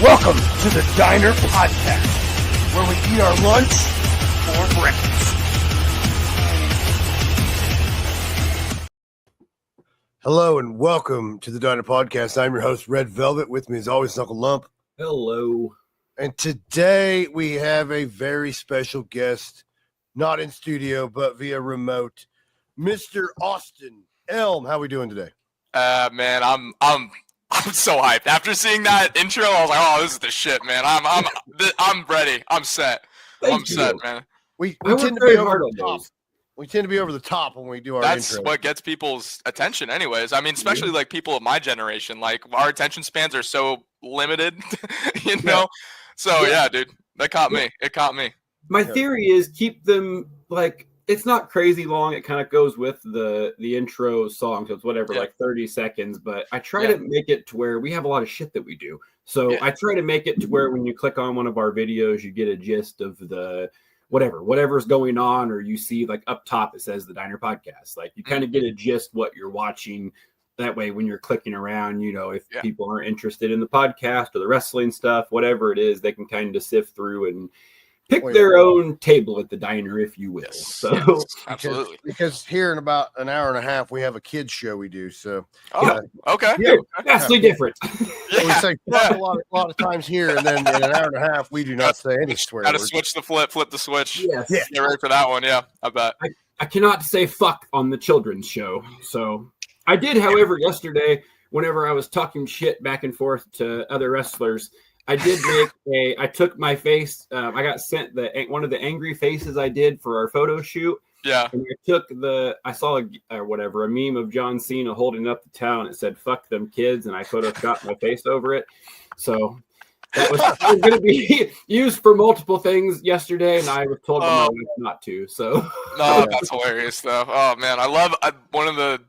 Welcome to the Diner Podcast, where we eat our lunch or breakfast. Hello and welcome to the Diner Podcast. I'm your host, Red Velvet. With me as always, Uncle Lump. Hello. And today we have a very special guest, not in studio, but via remote, Mr. Austin Elm. How are we doing today? Man, I'm so hyped. After seeing that intro, I was like, "Oh, this is the shit, man. I'm ready. I'm set. I'm set, man." We tend to be over the top. We tend to be over the top when we do our That's intro. what gets people's attention, anyways. I mean, especially like people of my generation. Like our attention spans are so limited, you know. Yeah. So yeah, dude, that caught me. It caught me. My theory is keep them like it's not crazy long. It kind of goes with the intro song, so it's whatever, like 30 seconds. But I try to make it to where we have a lot of shit that we do. So I try to make it to where when you click on one of our videos, you get a gist of the whatever's going on, or you see like up top it says the Diner Podcast. Like you kind of get a gist what you're watching. That way, when you're clicking around, you know, if people aren't interested in the podcast or the wrestling stuff, whatever it is, they can kind of sift through and pick their own table at the diner, if you will. Yes. So Absolutely. Because here in about an hour and a half, we have a kids show we do. So Okay. Yeah. vastly different. We say fuck a lot of times here, and then in an hour and a half, we do not say any swear Got to words. switch the flip the switch. Yes. Yeah. Get ready for that one. Yeah, I bet. I cannot say fuck on the children's show. So I did, however, yesterday, whenever I was talking shit back and forth to other wrestlers, I did I took my face, I got sent one of the angry faces I did for our photo shoot. Yeah. And I saw a meme of John Cena holding up the towel and it said, "Fuck them kids." And I photoshopped my face over it. So that was going to be used for multiple things yesterday. And I was told by my wife not to. So No, that's hilarious though. Oh man, one of the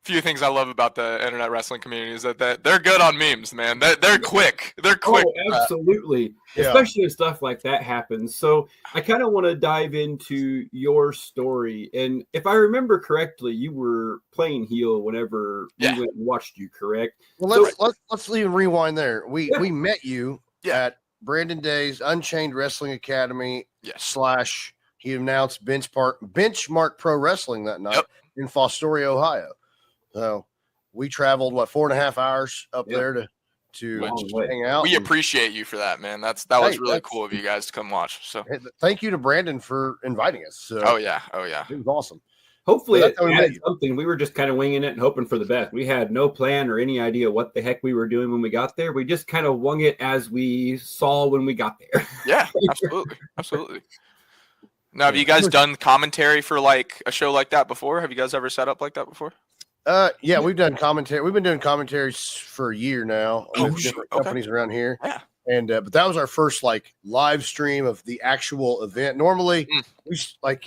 few things I love about the internet wrestling community is that they're good on memes, man. They're quick. They're quick. Oh, absolutely. Yeah. Especially if stuff like that happens. So I kind of want to dive into your story. And if I remember correctly, you were playing heel whenever we went and watched you, correct? Well, let's even rewind there. We met you at Brandon Day's Unchained Wrestling Academy / he announced Benchmark Pro Wrestling that night in Fostoria, Ohio. So we traveled 4.5 hours up there to hang out. We appreciate you for that, man. That was really cool of you guys to come watch. So thank you to Brandon for inviting us. So, oh yeah, it was awesome. Hopefully it added something. We were just kind of winging it and hoping for the best. We had no plan or any idea what the heck we were doing when we got there. We just kind of wung it as we saw when we got there. Yeah, absolutely. Now, have you guys done commentary for like a show like that before? Have you guys ever set up like that before? Yeah, we've done commentary. We've been doing commentaries for a year now with different companies around here. Yeah. And but that was our first live stream of the actual event. Normally, we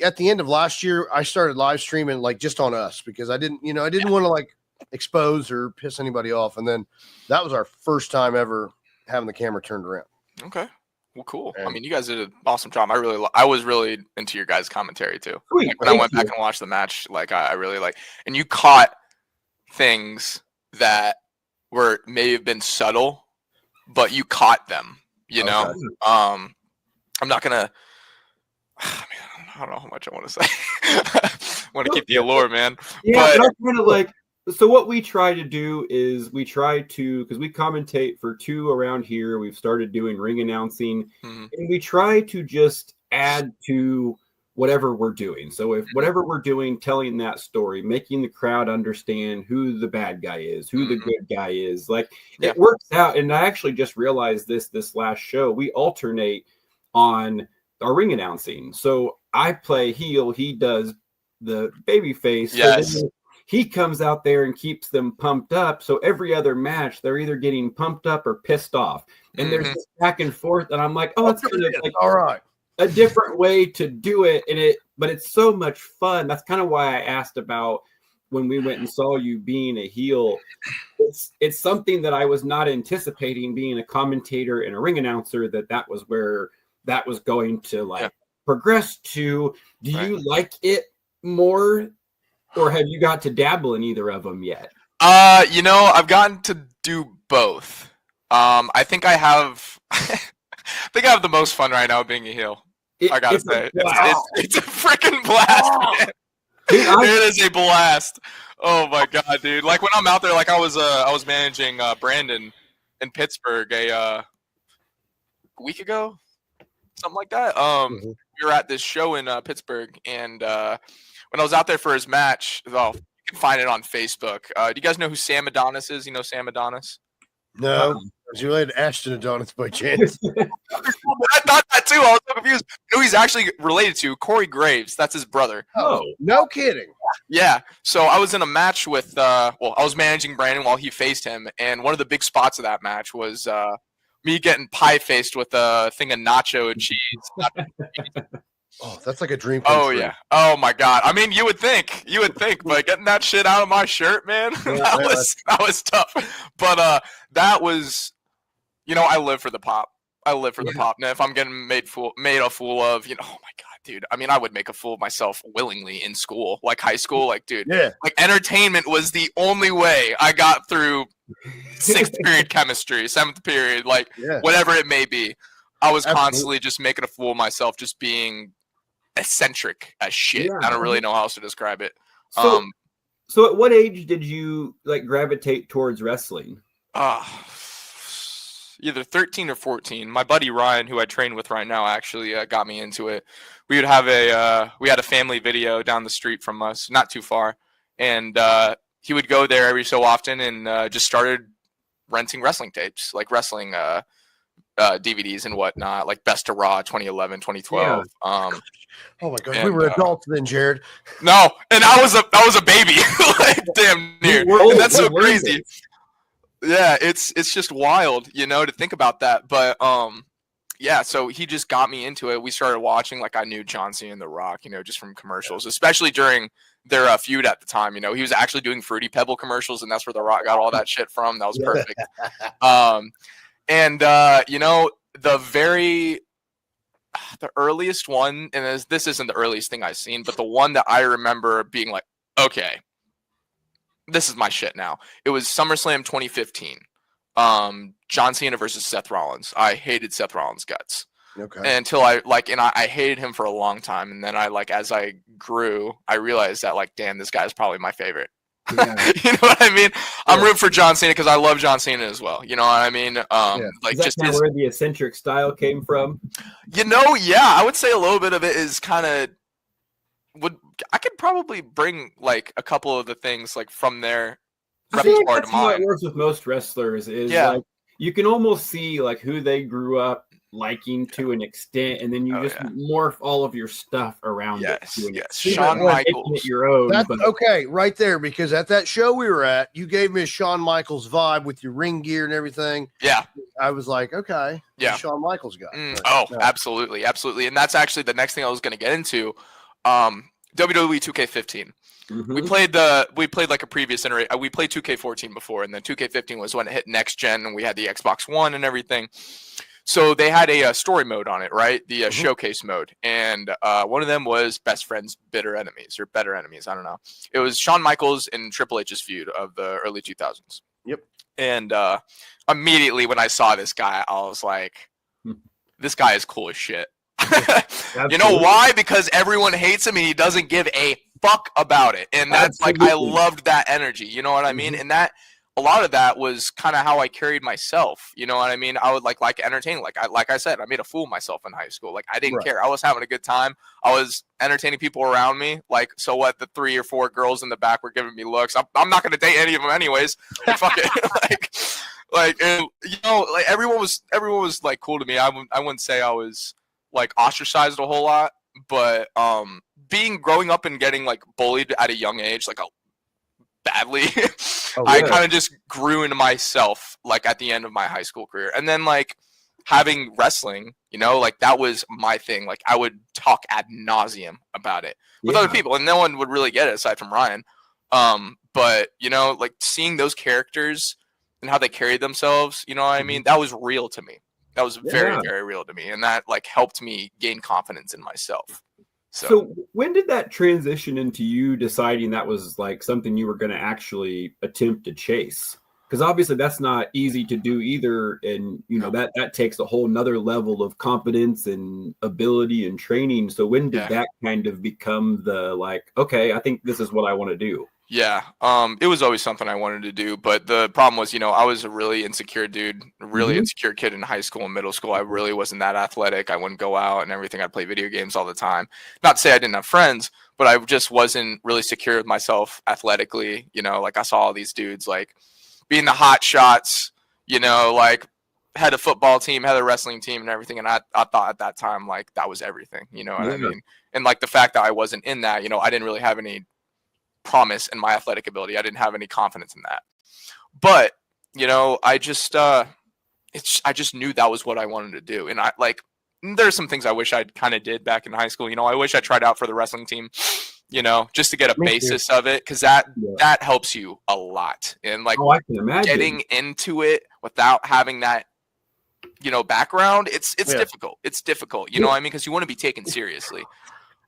at the end of last year, I started live streaming just on us because I didn't want to expose or piss anybody off. And then that was our first time ever having the camera turned around. Okay. Well, cool. I mean, you guys did an awesome job. I was really into your guys' commentary too. Sweet. When I went back and watched the match, I really and you caught things that may have been subtle, but you caught them, you know. I'm not gonna I don't know how much I want to say. I want to keep the allure, man. Yeah, but I'm kind of so what we try to do is because we commentate for 2 around here. We've started doing ring announcing, and we try to just add to whatever we're doing. So if whatever we're doing, telling that story, making the crowd understand who the bad guy is, who the good guy is, it works out. And I actually just realized this last show, we alternate on our ring announcing. So I play heel, he does the baby face. Yes. So he comes out there and keeps them pumped up. So every other match, they're either getting pumped up or pissed off. And there's this back and forth. And I'm like, it's kind of all right. A different way to do it, but it's so much fun. That's kind of why I asked about when we went and saw you being a heel. It's something that I was not anticipating, being a commentator and a ring announcer, that was where that was going to progress to. Do you like it more, or have you got to dabble in either of them yet? I've gotten to do both. I think I have the most fun right now being a heel. I gotta say, it's a freaking blast. Man. Dude, it is a blast. Oh my god, dude! Like when I'm out there, like I was managing Brandon in Pittsburgh a week ago, something like that. We were at this show in Pittsburgh, and when I was out there for his match, you can find it on Facebook. Do you guys know who Sam Adonis is? You know Sam Adonis? No. Was you related to Ashton Adonis by chance? I thought that too. I was so confused. You know, he's actually related to Corey Graves. That's his brother. Oh, no kidding. Yeah. So I was in a match with, I was managing Brandon while he faced him. And one of the big spots of that match was me getting pie-faced with a thing of nacho and cheese. Oh, that's like a dream. Oh, yeah. Oh, my God. I mean, you would think, but getting that shit out of my shirt, man, that was tough. But that was, I live for the pop. I live for the pop. Now, if I'm getting made a fool of, oh, my God, dude. I mean, I would make a fool of myself willingly in school, like high school. Like, dude, like entertainment was the only way I got through 6th period chemistry, 7th period, like whatever it may be. I was constantly just making a fool of myself, just being eccentric as shit. Yeah. I don't really know how else to describe it. So at what age did you like gravitate towards wrestling? Either 13 or 14. My buddy Ryan, who I train with right now, actually got me into it. We had a family video down the street from us, not too far, and he would go there every so often and just started renting wrestling tapes, like wrestling DVDs and whatnot, like Best of Raw 2011, 2012. Oh my god, we were adults then, Jared. No, and I was a baby, like damn near. And that's so crazy. Yeah, it's just wild, to think about that. But so he just got me into it. We started watching, like I knew John Cena and The Rock, just from commercials, especially during their feud at the time. He was actually doing Fruity Pebble commercials, and that's where The Rock got all that shit from. That was perfect. The earliest one, and this isn't the earliest thing I've seen, but the one that I remember being like, okay, this is my shit now. It was SummerSlam 2015. John Cena versus Seth Rollins. I hated Seth Rollins' guts. Okay. Until I hated him for a long time, and then as I grew, I realized that damn, this guy's probably my favorite. Yeah. You know what I mean? I'm rooting for John Cena because I love John Cena as well. You know what I mean? Is that just where the eccentric style came from? I would say a little bit of it is kind of I could probably bring a couple of the things from their repertoire to mine. How it works with most wrestlers is you can almost see who they grew up liking to an extent, and then you morph all of your stuff around it. Yes. Shawn Michaels. Your own. That's okay, right there, because at that show we were at, you gave me a Shawn Michaels vibe with your ring gear and everything. Yeah. I was like, okay, Shawn Michaels guy. Absolutely. And that's actually the next thing I was going to get into. WWE 2K15. Mm-hmm. We played like a previous iteration. We played 2K14 before, and then 2K15 was when it hit next gen, and we had the Xbox One and everything. So they had a story mode on it, right? The showcase mode, and one of them was best friends, bitter enemies, or better enemies. I don't know. It was Shawn Michaels and Triple H's feud of the early 2000s. Yep. And immediately when I saw this guy, I was like, "This guy is cool as shit." You know why? Because everyone hates him and he doesn't give a fuck about it. And that's I loved that energy. You know what I mean? And that a lot of that was kind of how I carried myself. You know what I mean? I would like entertaining. Like I said, I made a fool of myself in high school. I didn't care. I was having a good time. I was entertaining people around me. So what? The 3 or 4 girls in the back were giving me looks. I'm not going to date any of them anyways. Fuck it. And, everyone was cool to me. I wouldn't say I was ostracized a whole lot, but growing up and getting bullied at a young age, badly, I kind of just grew into myself at the end of my high school career. And then having wrestling, that was my thing. I would talk ad nauseum about it with other people, and no one would really get it aside from Ryan. But seeing those characters and how they carried themselves, you know what I mean? That was real to me. That was very, very real to me. And that helped me gain confidence in myself. So when did that transition into you deciding that was something you were going to actually attempt to chase? because obviously that's not easy to do either. And, that takes a whole nother level of competence and ability and training. So when did that kind of become the like, okay, I think this is what I want to do? Yeah. It was always something I wanted to do, but the problem was, I was a really insecure dude, a really insecure kid in high school and middle school. I really wasn't that athletic. I wouldn't go out and everything. I'd play video games all the time. Not to say I didn't have friends, but I just wasn't really secure with myself athletically. Like I saw all these dudes like being the hot shots, like had a football team, had a wrestling team and everything. And I thought at that time, like that was everything, you know what I mean? And like the fact that I wasn't in that, I didn't really have any promise in my athletic ability. I didn't have any confidence in that. But, I just knew that was what I wanted to do. And there's some things I wish I kind of did back in high school. I wish I tried out for the wrestling team, just to get a basis of it. Cause that helps you a lot. And like getting into it without having that, background, it's difficult. It's difficult. You know what I mean? Cause you want to be taken seriously.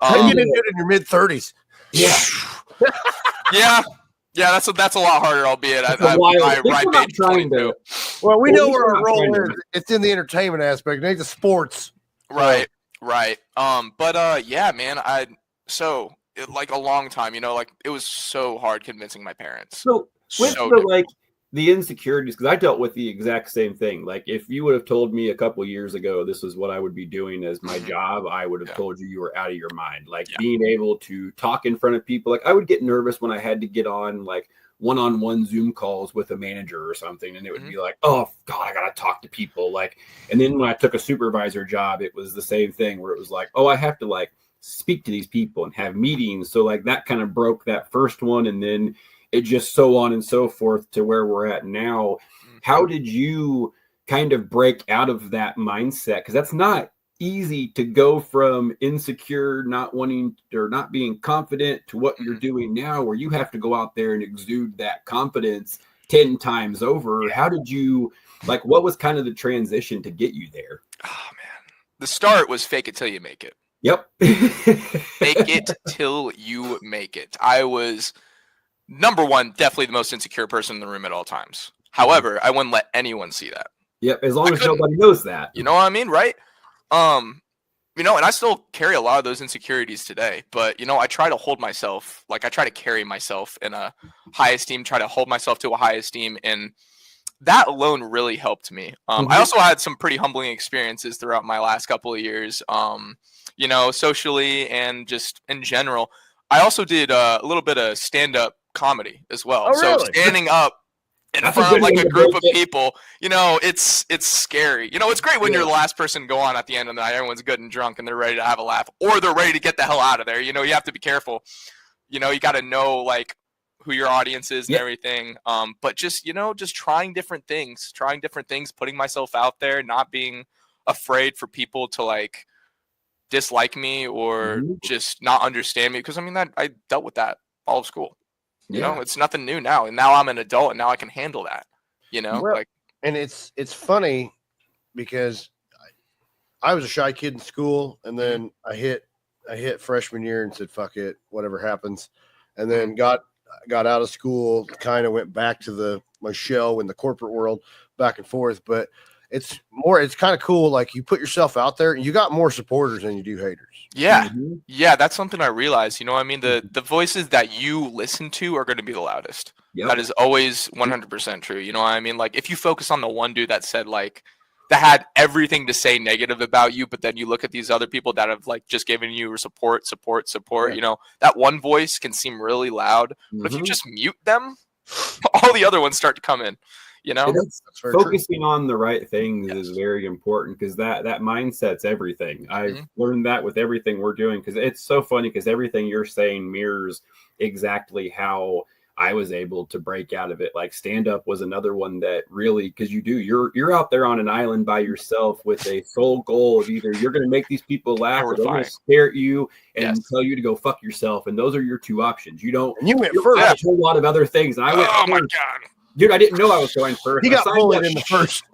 How do you get into it in your mid-30s? Yeah. Yeah, that's a lot harder, albeit I ripe age 22. Well, we know where our role is. It's in the entertainment aspect. It ain't the sports. Right. But yeah, man, like a long time, it was so hard convincing my parents. So with the insecurities, because I dealt with the exact same thing. Like if you would have told me a couple years ago this is what I would be doing as my job, I would have told you were out of your mind. Like being able to talk in front of people. Like I would get nervous when I had to get on like one-on-one Zoom calls with a manager or something, and it would be like, oh God, I gotta talk to people. Like, and then when I took a supervisor job, it was the same thing where it was like, oh, I have to like speak to these people and have meetings. So like that kind of broke that first one, and then it just so on and so forth to where we're at now. How did you kind of break out of that mindset? Because that's not easy to go from insecure, not wanting or not being confident to what you're doing now, where you have to go out there and exude that confidence 10 times over. How did you, like, what was kind of the transition to get you there? Oh, man. The start was fake it till you make it. Yep. Fake it till you make it. I was... number one, definitely the most insecure person in the room at all times. However, I wouldn't let anyone see that. Yep, as long as nobody knows that. You know what I mean, right? And I still carry a lot of those insecurities today, but I try to hold myself, like I try to carry myself in a high esteem, try to hold myself to a high esteem, and that alone really helped me. I also had some pretty humbling experiences throughout my last couple of years, socially and just in general. I also did a little bit of stand-up comedy as well. Oh, really? So standing up in front of like a group of people, it's scary. It's great when you're the last person to go on at the end of the night. Everyone's good and drunk and they're ready to have a laugh, or they're ready to get the hell out of there. You have to be careful. You got to know like who your audience is and everything. But just trying different things, putting myself out there, not being afraid for people to like dislike me or just not understand me. Because I dealt with that all of school. It's nothing new now. And now I'm an adult and now I can handle that, Well, and it's funny because I was a shy kid in school, and then I hit freshman year and said, fuck it, whatever happens. And then got out of school, kind of went back to my shell in the corporate world, back and forth. But it's kind of cool. Like you put yourself out there and you got more supporters than you do haters. Yeah. Yeah. That's something I realized, the voices that you listen to are going to be the loudest. Yep. That is always 100% true. You know what I mean? Like if you focus on the one dude that said like, that had everything to say negative about you, but then you look at these other people that have like just given you support, yeah. That one voice can seem really loud, but if you just mute them, all the other ones start to come in. Focusing on the right things is very important, because that mindset's everything. I've learned that with everything we're doing, because it's so funny, because everything you're saying mirrors exactly how I was able to break out of it. Like stand up was another one that really, because you're out there on an island by yourself with a sole goal of either you're going to make these people laugh or they're going to stare at you and tell you to go fuck yourself. And those are your two options. You went first. A whole lot of other things. And I went, oh my God. Dude, I didn't know I was going first. He got bullied in the first.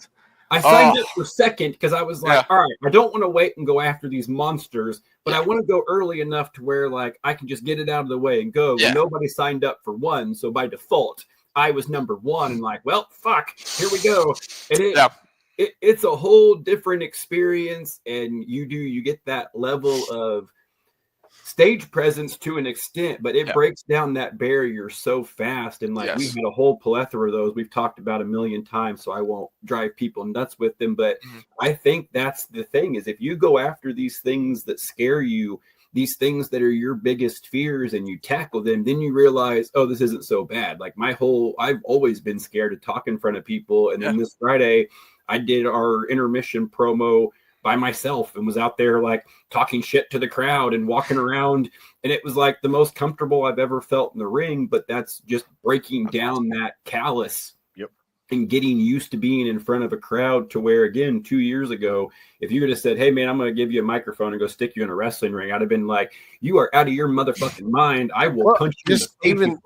I signed up for second because I was like, all right, I don't want to wait and go after these monsters, but I want to go early enough to where like I can just get it out of the way and go. Yeah. Nobody signed up for one, so by default, I was number one, and like, well, fuck, here we go. And it's a whole different experience, and you get that level of stage presence to an extent, but it breaks down that barrier so fast. And like we had a whole plethora of those we've talked about a million times, so I won't drive people nuts with them. But I think that's the thing, is if you go after these things that scare you, these things that are your biggest fears, and you tackle them, then you realize, oh, this isn't so bad. Like I've always been scared to talk in front of people. And then this Friday I did our intermission promo by myself and was out there like talking shit to the crowd and walking around. And it was like the most comfortable I've ever felt in the ring, but that's just breaking down that callus and getting used to being in front of a crowd, to where, again, 2 years ago, if you would have said, hey man, I'm going to give you a microphone and go stick you in a wrestling ring, I'd have been like, you are out of your motherfucking mind. I will punch you. Just even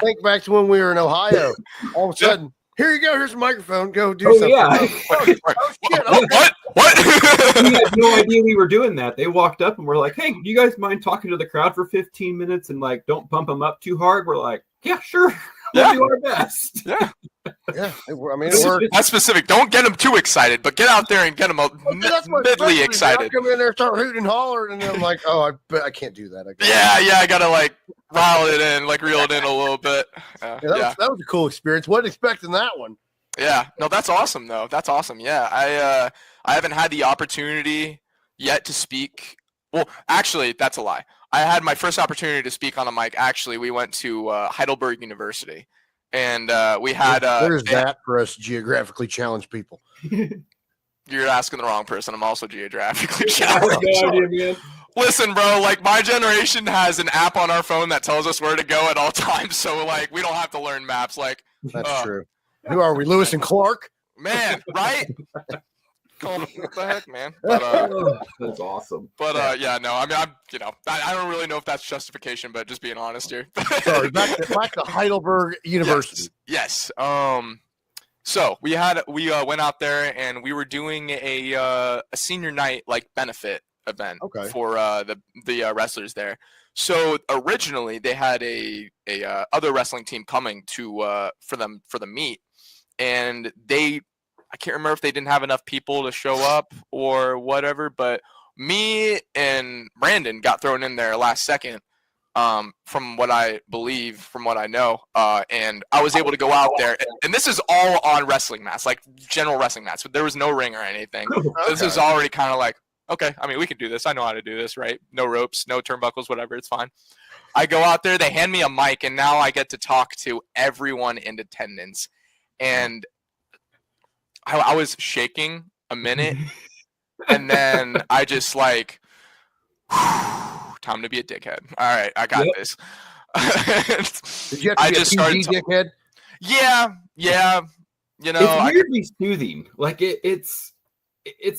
think back to when we were in Ohio. All of a sudden, here you go. Here's a microphone. Go do something. Yeah. Shit. What? We had no idea we were doing that. They walked up and we're like, hey, do you guys mind talking to the crowd for 15 minutes and like don't bump them up too hard? We're like, yeah, sure. We'll do our best. Yeah. Yeah. I mean, it worked. That's specific. Don't get them too excited, but get out there and get them midly excited. I come in there, start hooting and hollering, and then I'm like, oh, I can't do that. I gotta like rile it in, like reel it in a little bit. That was a cool experience. Wasn't expecting that one. Yeah, no, that's awesome though. That's awesome. Yeah, I haven't had the opportunity yet to speak. Well, actually, that's a lie. I had my first opportunity to speak on a mic. Actually, we went to Heidelberg University, and we had. There's that for us geographically challenged people. You're asking the wrong person. I'm also geographically challenged. No idea, man. Listen, bro, like my generation has an app on our phone that tells us where to go at all times. So like we don't have to learn maps. Like that's true. Who are we, Lewis and Clark? Man, right? What the heck, man? But, that's awesome. But no, I mean, I don't really know if that's justification, but just being honest here. Sorry, back to Heidelberg University. Yes. So we went out there and we were doing a senior night like benefit event for the wrestlers there. So originally they had a other wrestling team coming to for the meet, and I can't remember if they didn't have enough people to show up or whatever, but me and Brandon got thrown in there last second, from what I believe, from what I know, and I was able to go out there, and this is all on wrestling mats, like general wrestling mats, but there was no ring or anything. This is already kind of like, okay, I mean, we can do this. I know how to do this, right? No ropes, no turnbuckles, whatever, it's fine. I go out there, they hand me a mic, and now I get to talk to everyone in attendance, and I was shaking a minute, and then I just like, time to be a dickhead. All right, I got this. Did you have to be a PG dickhead? Yeah. You know, it's weirdly soothing. Like it's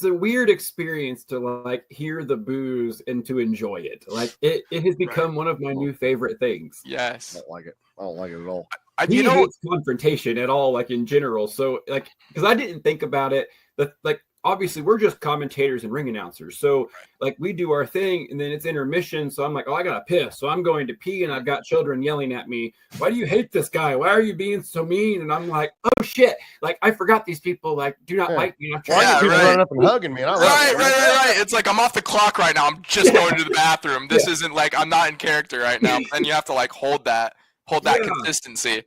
a weird experience to like hear the boos and to enjoy it. Like it has become one of my new favorite things. Yes, I don't like it. I don't like it at all. He hates confrontation at all, like in general. So like, because I didn't think about it, that like obviously we're just commentators and ring announcers. So like we do our thing and then it's intermission. So I'm like, oh, I gotta piss. So I'm going to pee and I've got children yelling at me. Why do you hate this guy? Why are you being so mean? And I'm like, oh shit. Like I forgot these people like do not like me. I'm trying to running up and hugging me. And right. It's like I'm off the clock right now. I'm just going to the bathroom. This isn't like I'm not in character right now. And you have to like hold that consistency.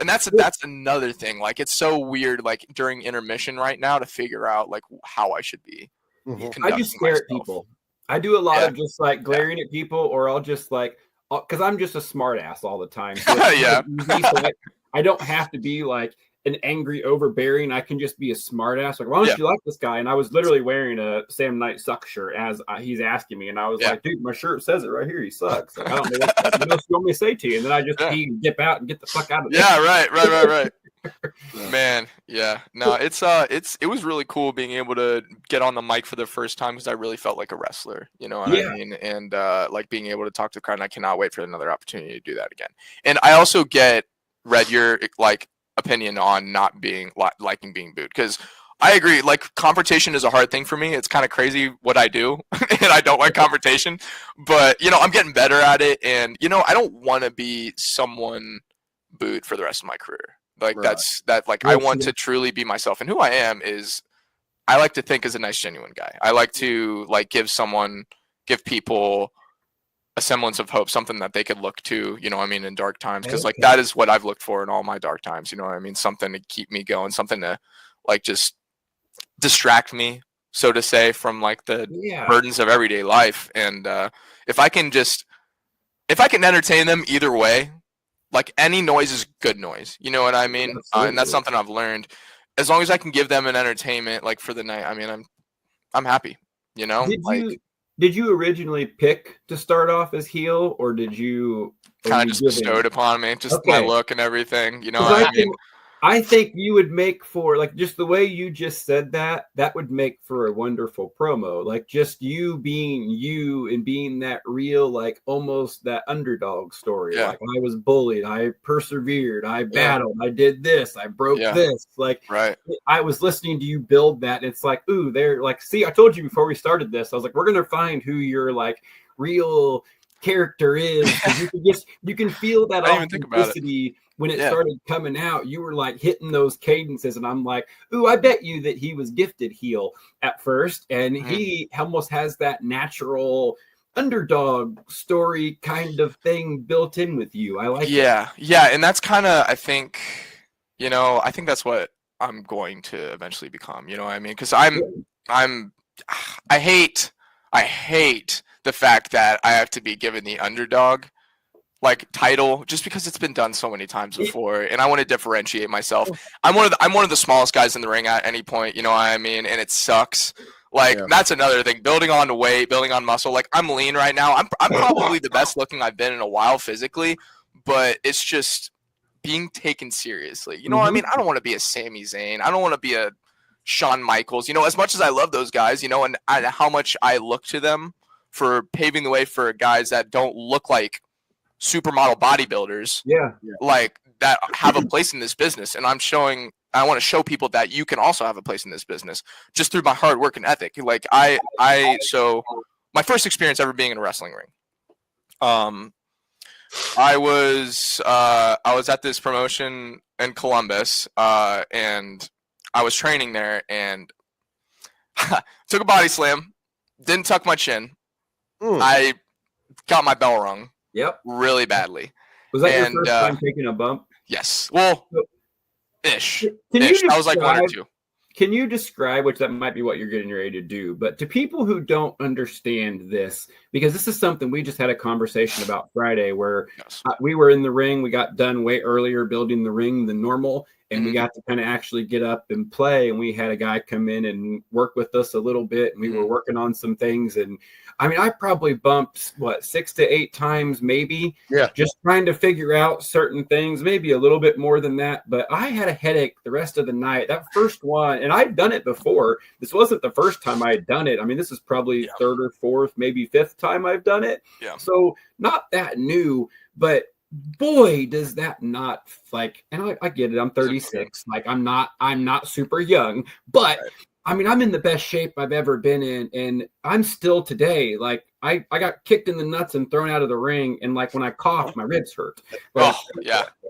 And that's another thing. Like it's so weird like during intermission right now to figure out like how I should be. I just stare at people. I do a lot of just like glaring at people, or I'll just like, because I'm just a smart ass all the time. So I don't have to be like an angry, overbearing. I can just be a smart ass. Like, why don't you like this guy? And I was literally wearing a Sam Knight suck shirt as he's asking me. And I was like, dude, my shirt says it right here. He sucks. Like, I don't know what else you want me to say to you. And then I just pee and dip out and get the fuck out of there. Yeah, right. Man, yeah. No, it was really cool being able to get on the mic for the first time because I really felt like a wrestler. You know what I mean? And like being able to talk to the crowd. And I cannot wait for another opportunity to do that again. And I also get your like opinion on not liking being booed, because I agree, like confrontation is a hard thing for me. It's kind of crazy what I do and I don't like confrontation, but you know, I'm getting better at it. And you know, I don't want to be someone boot for the rest of my career. Like I want to truly be myself, and who I am is I like to think as a nice, genuine guy. I like to like give people a semblance of hope, something that they could look to, you know what I mean, in dark times. Because like that is what I've looked for in all my dark times, you know what I mean? Something to keep me going, something to like just distract me, so to say, from like the burdens of everyday life. And if I can entertain them either way, like any noise is good noise, you know what I mean? And that's something I've learned. As long as I can give them an entertainment like for the night, I mean, I'm happy, you know? Did you originally pick to start off as heel, or did you kind of just bestowed upon me, just my look and everything, you know what I mean? I think you would make for, like, just the way you just said that would make for a wonderful promo. Like, just you being you and being that real, like, almost that underdog story. Like, I was bullied, I persevered, I battled, I did this, I broke this. Like, I was listening to you build that, and it's like, ooh, they're like, see, I told you before we started this, I was like, we're going to find who your, like, real character is. You can feel that authenticity. When it started coming out, you were like hitting those cadences, and I'm like, ooh, I bet you that he was gifted heel at first, and he almost has that natural underdog story kind of thing built in with you. I like it. Yeah, and that's kind of, I think that's what I'm going to eventually become, you know what I mean? Because I hate the fact that I have to be given the underdog like title just because it's been done so many times before, and I want to differentiate myself. I'm one of the smallest guys in the ring at any point, you know what I mean? And it sucks. Like that's another thing. Building on weight, building on muscle. Like I'm lean right now. I'm probably the best looking I've been in a while physically, but it's just being taken seriously. You know what I mean? I don't want to be a Sami Zayn. I don't want to be a Shawn Michaels. You know, as much as I love those guys, you know, and how much I look to them for paving the way for guys that don't look like supermodel bodybuilders, like that have a place in this business. And I want to show people that you can also have a place in this business just through my hard work and ethic. Like so my first experience ever being in a wrestling ring, I was at this promotion in Columbus, and I was training there, and took a body slam, didn't tuck my chin. I got my bell rung. Really badly. Was that your first time taking a bump? Yes. Well, ish. I was like 1 or 2. Can you describe, which that might be what you're getting ready to do, but to people who don't understand this, because this is something we just had a conversation about Friday where we were in the ring, we got done way earlier building the ring than normal, and we got to kind of actually get up and play, and we had a guy come in and work with us a little bit, and we were working on some things, and I mean, I probably bumped 6 to 8 times, maybe. Just trying to figure out certain things, maybe a little bit more than that. But I had a headache the rest of the night. That first one, and I'd done it before. This wasn't the first time I had done it. I mean, this is probably 3rd or 4th, maybe 5th time I've done it. So not that new, but boy, does that not like, and I get it. I'm 36. Like I'm not super young, but I mean, I'm in the best shape I've ever been in, and I'm still today. Like I got kicked in the nuts and thrown out of the ring, and like when I cough, my ribs hurt. Like,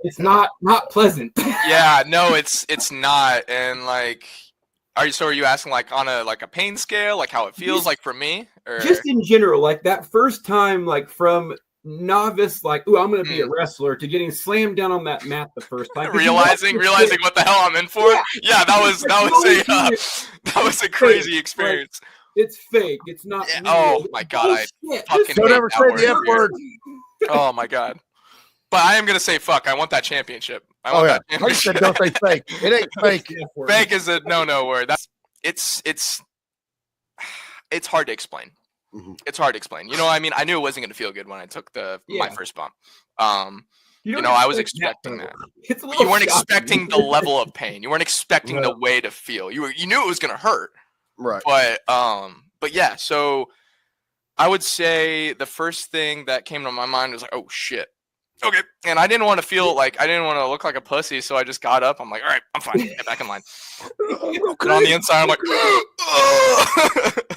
it's not pleasant. No, it's not. And like, are you asking like on a pain scale, like how it feels like for me, or just in general, like that first time, like from novice, like, ooh, I'm going to be a wrestler, to getting slammed down on that mat the first time, realizing what the hell I'm in for. That was a crazy experience. It's fake. It's not. Oh my god! Don't ever say the F word. Oh my god! But I am going to say fuck. I want that championship. I said don't say fake. It ain't fake. Fake is a no word. It's hard to explain. It's hard to explain. You know what I mean? I knew it wasn't going to feel good when I took my first bump. I was expecting that. You weren't expecting the level of pain. You weren't expecting the way to feel. You knew it was going to hurt. Right. But yeah, so I would say the first thing that came to my mind was like, oh shit. Okay. And I didn't want to look like a pussy, so I just got up. I'm like, all right, I'm fine. Get back in line. And on the inside, I'm like,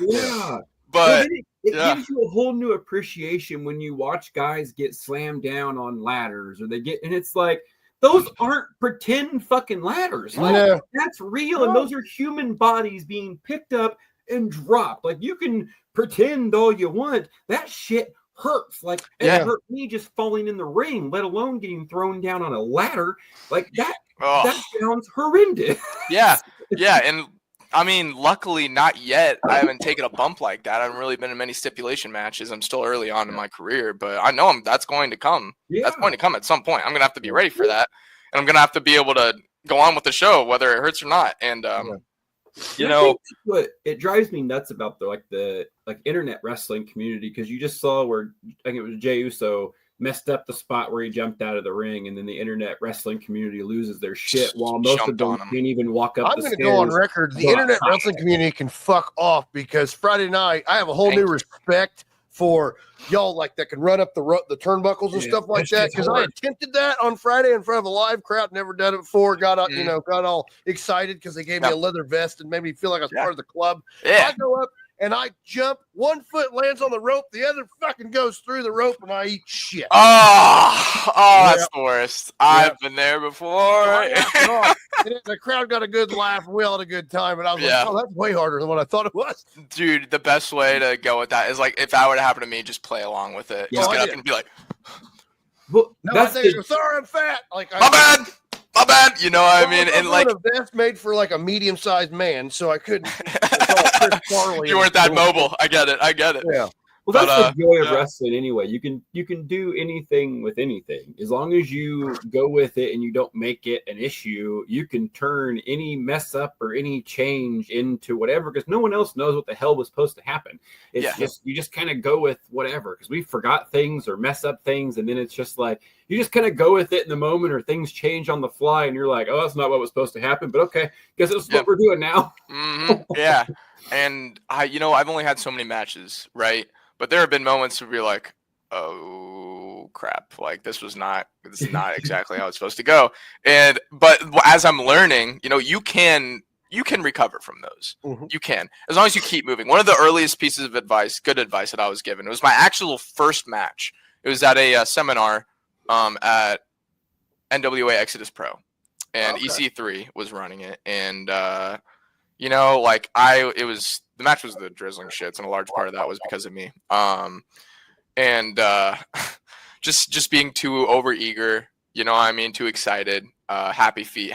yeah. But it gives you a whole new appreciation when you watch guys get slammed down on ladders, or and it's like those aren't pretend fucking ladders. Like, No. that's real, and those are human bodies being picked up and dropped. Like, you can pretend all you want. That shit hurts. Like, it hurt me just falling in the ring, let alone getting thrown down on a ladder. Like, that sounds horrendous. Yeah. And I mean, luckily not yet. I haven't taken a bump like that. I haven't really been in many stipulation matches. I'm still early on in my career, but I know that's going to come. Yeah. That's going to come at some point. I'm going to have to be ready for that. And I'm going to have to be able to go on with the show, whether it hurts or not. And, you know, what it drives me nuts about the internet wrestling community, because you just saw where I think it was Jey Uso messed up the spot where he jumped out of the ring, and then the internet wrestling community loses their shit while most of them can't even walk up. I'm going to go on record. The internet wrestling community can fuck off, because Friday night I have a whole new respect for y'all that can run up the turnbuckles and stuff like that. Because I attempted that on Friday in front of a live crowd, never done it before. Got up, got all excited because they gave me a leather vest and made me feel like I was part of the club. Yeah. I go up and I jump, one foot lands on the rope, the other fucking goes through the rope, and I eat shit. That's the worst. I've been there before. The crowd got a good laugh, and we all had a good time, and I was like, oh, that's way harder than what I thought it was. Dude, the best way to go with that is, like, if that were to happen to me, just play along with it. Just get up and be like, well, I think sorry, I'm fat. Like, my bad. You know what I mean? And like, a vest made for like a medium-sized man, so I couldn't. You weren't that mobile. I get it. Yeah. Well, that's the joy of wrestling anyway. You can do anything with anything. As long as you go with it and you don't make it an issue, you can turn any mess up or any change into whatever, because no one else knows what the hell was supposed to happen. It's just, you just kind of go with whatever, because we forgot things or mess up things, and then it's just like, you just kind of go with it in the moment, or things change on the fly, and you're like, oh, that's not what was supposed to happen, but okay, guess it's what we're doing now. Yeah. And I've only had so many matches, right? But there have been moments to be like, oh crap, like this is not exactly how it's supposed to go. But as I'm learning, you can recover from those. Mm-hmm. You can, as long as you keep moving. One of the earliest pieces of advice, good advice that I was given, it was my actual first match. It was at a seminar at NWA Exodus Pro, and EC3 was running it. And the match was the drizzling shits, and a large part of that was because of me. Just being too over eager, too excited. Happy feet.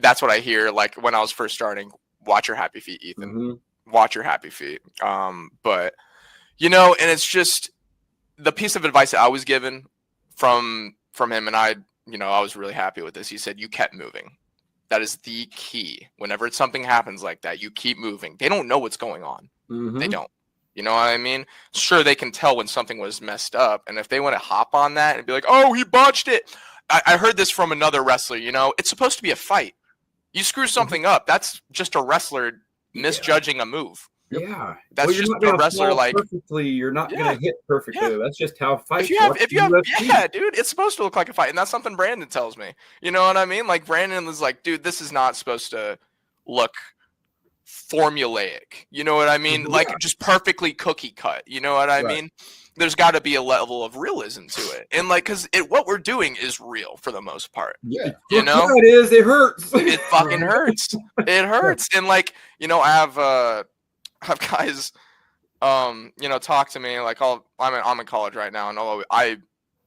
That's what I hear. Like when I was first starting, watch your happy feet, Ethan. Mm-hmm. Watch your happy feet. And it's just the piece of advice that I was given from him, and I was really happy with this. He said, you kept moving. That is the key. Whenever something happens like that, you keep moving. They don't know what's going on. Mm-hmm. They don't. You know what I mean? Sure, they can tell when something was messed up. And if they want to hop on that and be like, oh, he botched it. I heard this from another wrestler. It's supposed to be a fight. You screw something up, that's just a wrestler misjudging a move. Yeah, that's just a wrestler like perfectly. You're not gonna hit perfectly. Yeah. That's just how fights. If you have, dude, it's supposed to look like a fight, and that's something Brandon tells me. You know what I mean? Like Brandon is like, dude, this is not supposed to look formulaic. You know what I mean? Like just perfectly cookie cut. You know what I mean? There's got to be a level of realism to it, and like, because what we're doing is real for the most part. Yeah, it is. It hurts. It fucking hurts. It hurts, and like, I have guys, talk to me like, I'm in college right now, and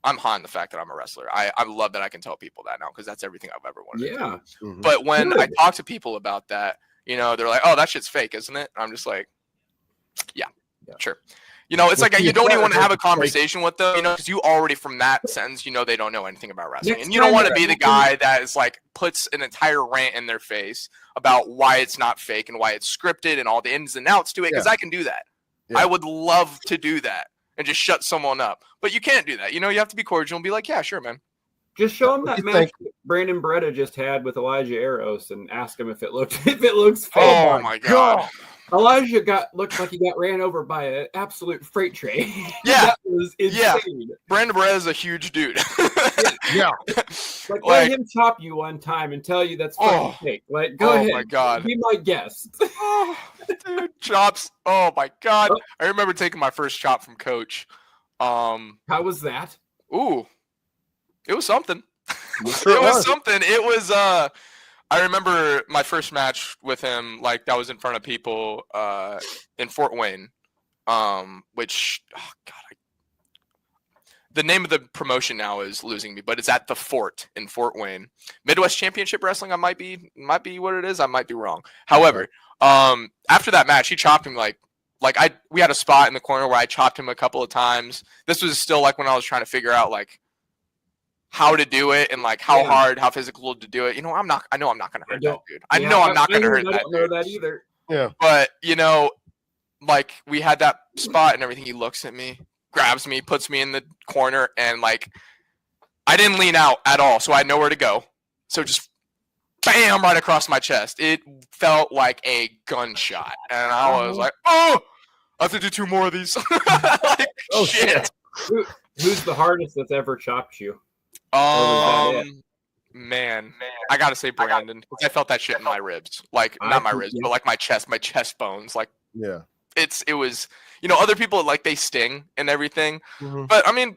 I'm hot in the fact that I'm a wrestler. I love that I can tell people that now, because that's everything I've ever wanted to do. Mm-hmm. But when I talk to people about that, they're like, oh, that shit's fake, isn't it? And I'm just like, yeah. Sure. It's like you don't even want to have a conversation with them, because you already, from that sentence, they don't know anything about wrestling. And you don't want to be the guy that is like, puts an entire rant in their face about why it's not fake and why it's scripted and all the ins and outs to it, because I can do that. Yeah. I would love to do that and just shut someone up. But you can't do that. You have to be cordial and be like, yeah, sure, man. Just show them that match Brandon Beretta just had with Elijah Eros and ask him if it looks fake. Oh my God. Elijah looked like he got ran over by an absolute freight train. Yeah. That was insane. Yeah. Brandon Beretta is a huge dude. Yeah. Like, let him chop you one time and tell you that's fucking fake. Like, go ahead. Oh my God. Be my guest. Dude, chops. Oh my God. I remember taking my first chop from Coach. How was that? Ooh. It was something. Sure It was was. something. It was I remember my first match with him, like that was in front of people in Fort Wayne. Which the name of the promotion now is losing me, but it's at the Fort in Fort Wayne. Midwest Championship Wrestling. I might be what it is. I might be wrong. However, after that match, he chopped him we had a spot in the corner where I chopped him a couple of times. This was still like when I was trying to figure out like how to do it and like how hard, how physical to do it. I know I'm not going to hurt that dude. I know I'm not going to hurt that dude. I don't know that either. Yeah. But, like we had that spot and everything. He looks at me, grabs me, puts me in the corner, and like I didn't lean out at all, so I had nowhere to go. So just bam right across my chest. It felt like a gunshot, and I was like, "Oh, I have to do 2 more of these." Like, oh shit! Who's the hardest that's ever chopped you? Man, I gotta say Brandon. I felt that shit in my ribs, like not my ribs, but like my chest bones, like yeah. It was, other people like they sting and everything, but I mean,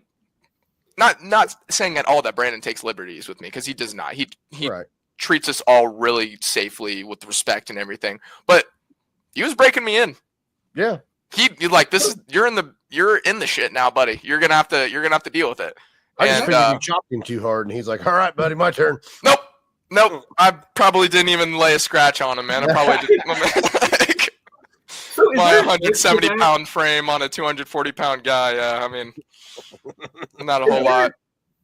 not saying at all that Brandon takes liberties with me, because he does not. He treats us all really safely with respect and everything, but he was breaking me in. Yeah, he like this is you're in the shit now, buddy. You're gonna have to deal with it. I just figured you chopped him too hard, and he's like, "All right, buddy, my turn." Nope. I probably didn't even lay a scratch on him, man. I probably did. My 170-pound frame on a 240-pound guy. Yeah, I mean, not a whole lot.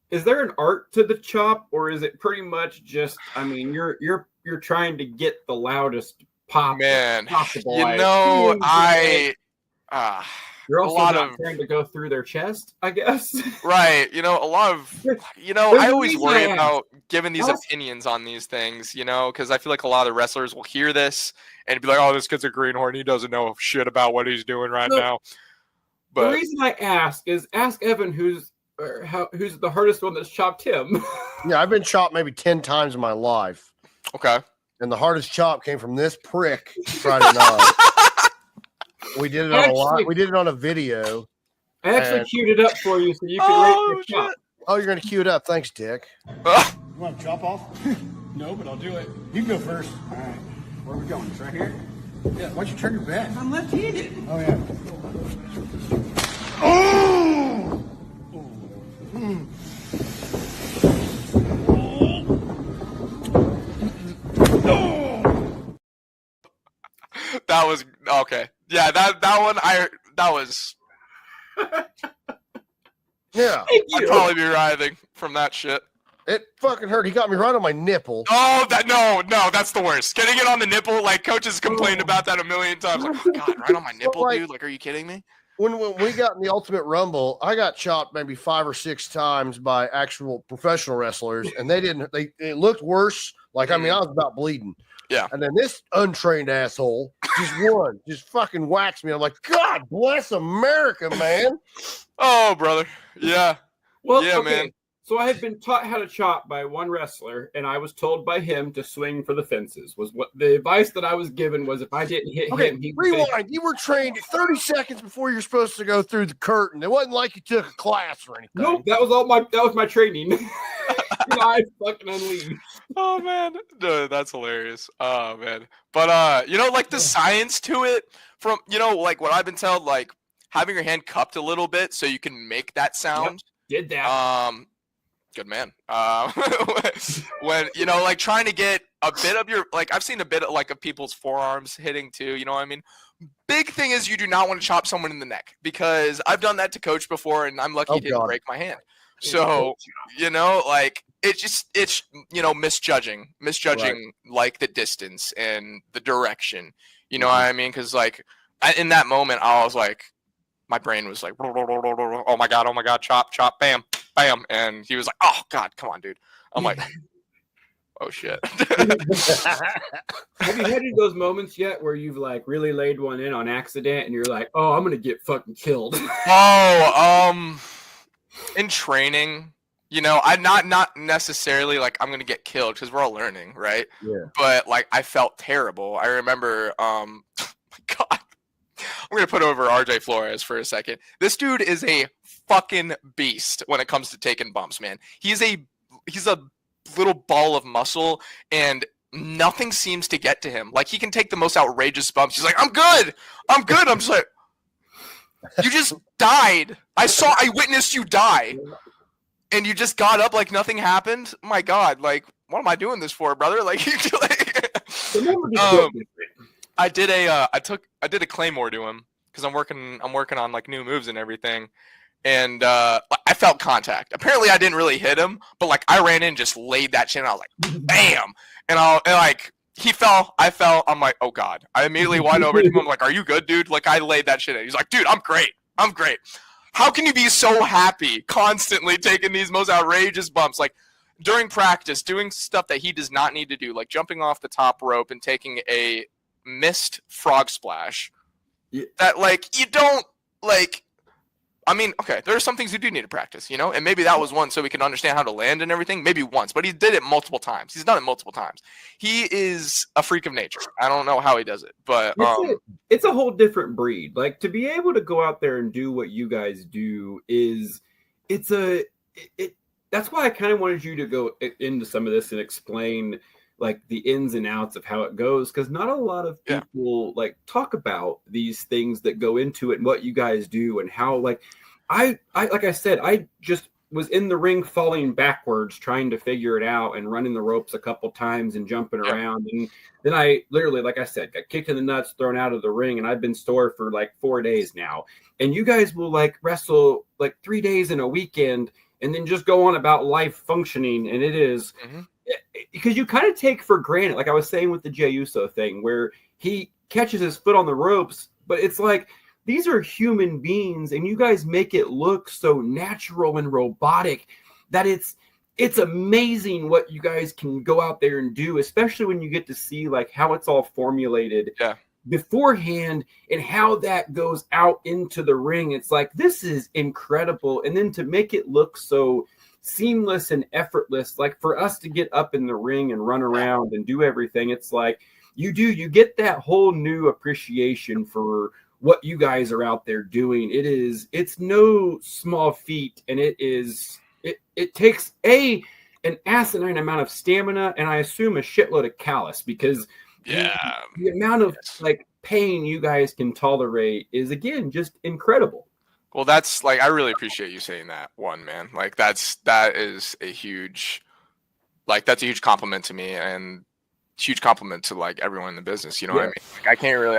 Is there an art to the chop, or is it pretty much just? I mean, you're trying to get the loudest pop. Man, possible. You're also trying to go through their chest, I guess. Right. A lot of, I always worry about giving these opinions on these things, because I feel like a lot of the wrestlers will hear this and be like, "Oh, this kid's a greenhorn. He doesn't know shit about what he's doing right now." But the reason I ask Evan who's the hardest one that's chopped him. Yeah, I've been chopped maybe 10 times in my life. Okay. And the hardest chop came from this prick Friday night. We did it on a lot. We did it on a video. I actually queued it up for you so you can rate your chop. Oh, you're going to queue it up. Thanks, Dick. You want to chop off? No, but I'll do it. You can go first. All right. Where are we going? It's right here? Yeah. Why don't you turn your back? I'm left-handed. Oh, yeah. Oh! Mm. That was okay. Yeah, that one that was. Yeah, I'd probably be writhing from that shit. It fucking hurt. He got me right on my nipple. Oh, no, that's the worst. Getting it on the nipple, like coaches complained about that a million times. Like, oh God, right on my nipple, dude. Like, are you kidding me? When we got in the Ultimate Rumble, I got chopped maybe 5 or 6 times by actual professional wrestlers, and it looked worse. Like, I mean, I was about bleeding. Yeah. And then this untrained asshole just fucking whacks me. I'm like, God bless America, man. Oh, brother. Yeah. Well, yeah, okay. man. So I had been taught how to chop by one wrestler, and I was told by him to swing for the fences. Was what the advice that I was given was if I didn't hit him, he would rewind. You were trained 30 seconds before you're supposed to go through the curtain. It wasn't like you took a class or anything. Nope, that was my training. I fucking unleashed. Oh man, dude, that's hilarious. Oh man, but like the science to it from like what I've been told, like having your hand cupped a little bit so you can make that sound. Yep, did that. Good man. When like trying to get a bit of your I've seen a bit of people's forearms hitting too. You know what I mean? Big thing is you do not want to chop someone in the neck, because I've done that to coach before, and I'm lucky he didn't break my hand. So it's misjudging right. Like the distance and the direction. You know what I mean? Because in that moment I was like, my brain was like, oh my god, chop, bam, bam, and he was like, oh God, come on, dude. I'm like, oh shit. Have you had any of those moments yet where you've really laid one in on accident and you're like, oh, I'm gonna get fucking killed? In training, I'm not necessarily I'm gonna get killed, because we're all learning, right? Yeah. But I felt terrible. I remember, my God. I'm gonna put over RJ Flores for a second. This dude is a fucking beast when it comes to taking bumps, man. He's a little ball of muscle, and nothing seems to get to him. Like, he can take the most outrageous bumps. He's like, I'm good. I'm just like, you just died. I witnessed you die, and you just got up like nothing happened. My God, like, what am I doing this for, brother? Like, I did a Claymore to him because I'm working on like new moves and everything, and I felt contact. Apparently, I didn't really hit him, but like I ran in, and just laid that shit, and I was like, bam, and like he fell, I fell. I'm like, oh God! I immediately went over to him. I'm like, are you good, dude? Like, I laid that shit in. He's like, dude, I'm great. How can you be so happy constantly taking these most outrageous bumps? Like, during practice, doing stuff that he does not need to do, like jumping off the top rope and taking a missed frog splash. Yeah. That, like, you don't, like, I mean, okay, there are some things you do need to practice, you know? And maybe that was one so we can understand how to land and everything. Maybe once, but he did it multiple times. He's done it multiple times. He is a freak of nature. I don't know how he does it, but it's a whole different breed. Like, to be able to go out there and do what you guys do that's why I kind of wanted you to go into some of this and explain like the ins and outs of how it goes, because not a lot of people like talk about these things that go into it and what you guys do and how, like, I like I said, I just was in the ring falling backwards trying to figure it out and running the ropes a couple times and jumping around, and then I literally, like I said, got kicked in the nuts, thrown out of the ring, and I've been sore for like 4 days now. And you guys will like wrestle like 3 days in a weekend and then just go on about life functioning, and it is because you kind of take for granted, like I was saying with the Jey Uso thing, where he catches his foot on the ropes, but it's like, these are human beings, and you guys make it look so natural and robotic that it's amazing what you guys can go out there and do, especially when you get to see like how it's all formulated beforehand and how that goes out into the ring. It's like, this is incredible. And then to make it look so seamless and effortless, like for us to get up in the ring and run around and do everything, it's like you get that whole new appreciation for what you guys are out there doing. It's no small feat, and it takes an asinine amount of stamina, and I assume a shitload of callus, because the amount of like pain you guys can tolerate is, again, just incredible. Well, that's like, I really appreciate you saying that, one, man. Like, that is a huge, like, that's a huge compliment to me, and huge compliment to like everyone in the business. You know what I mean? Like, I can't really,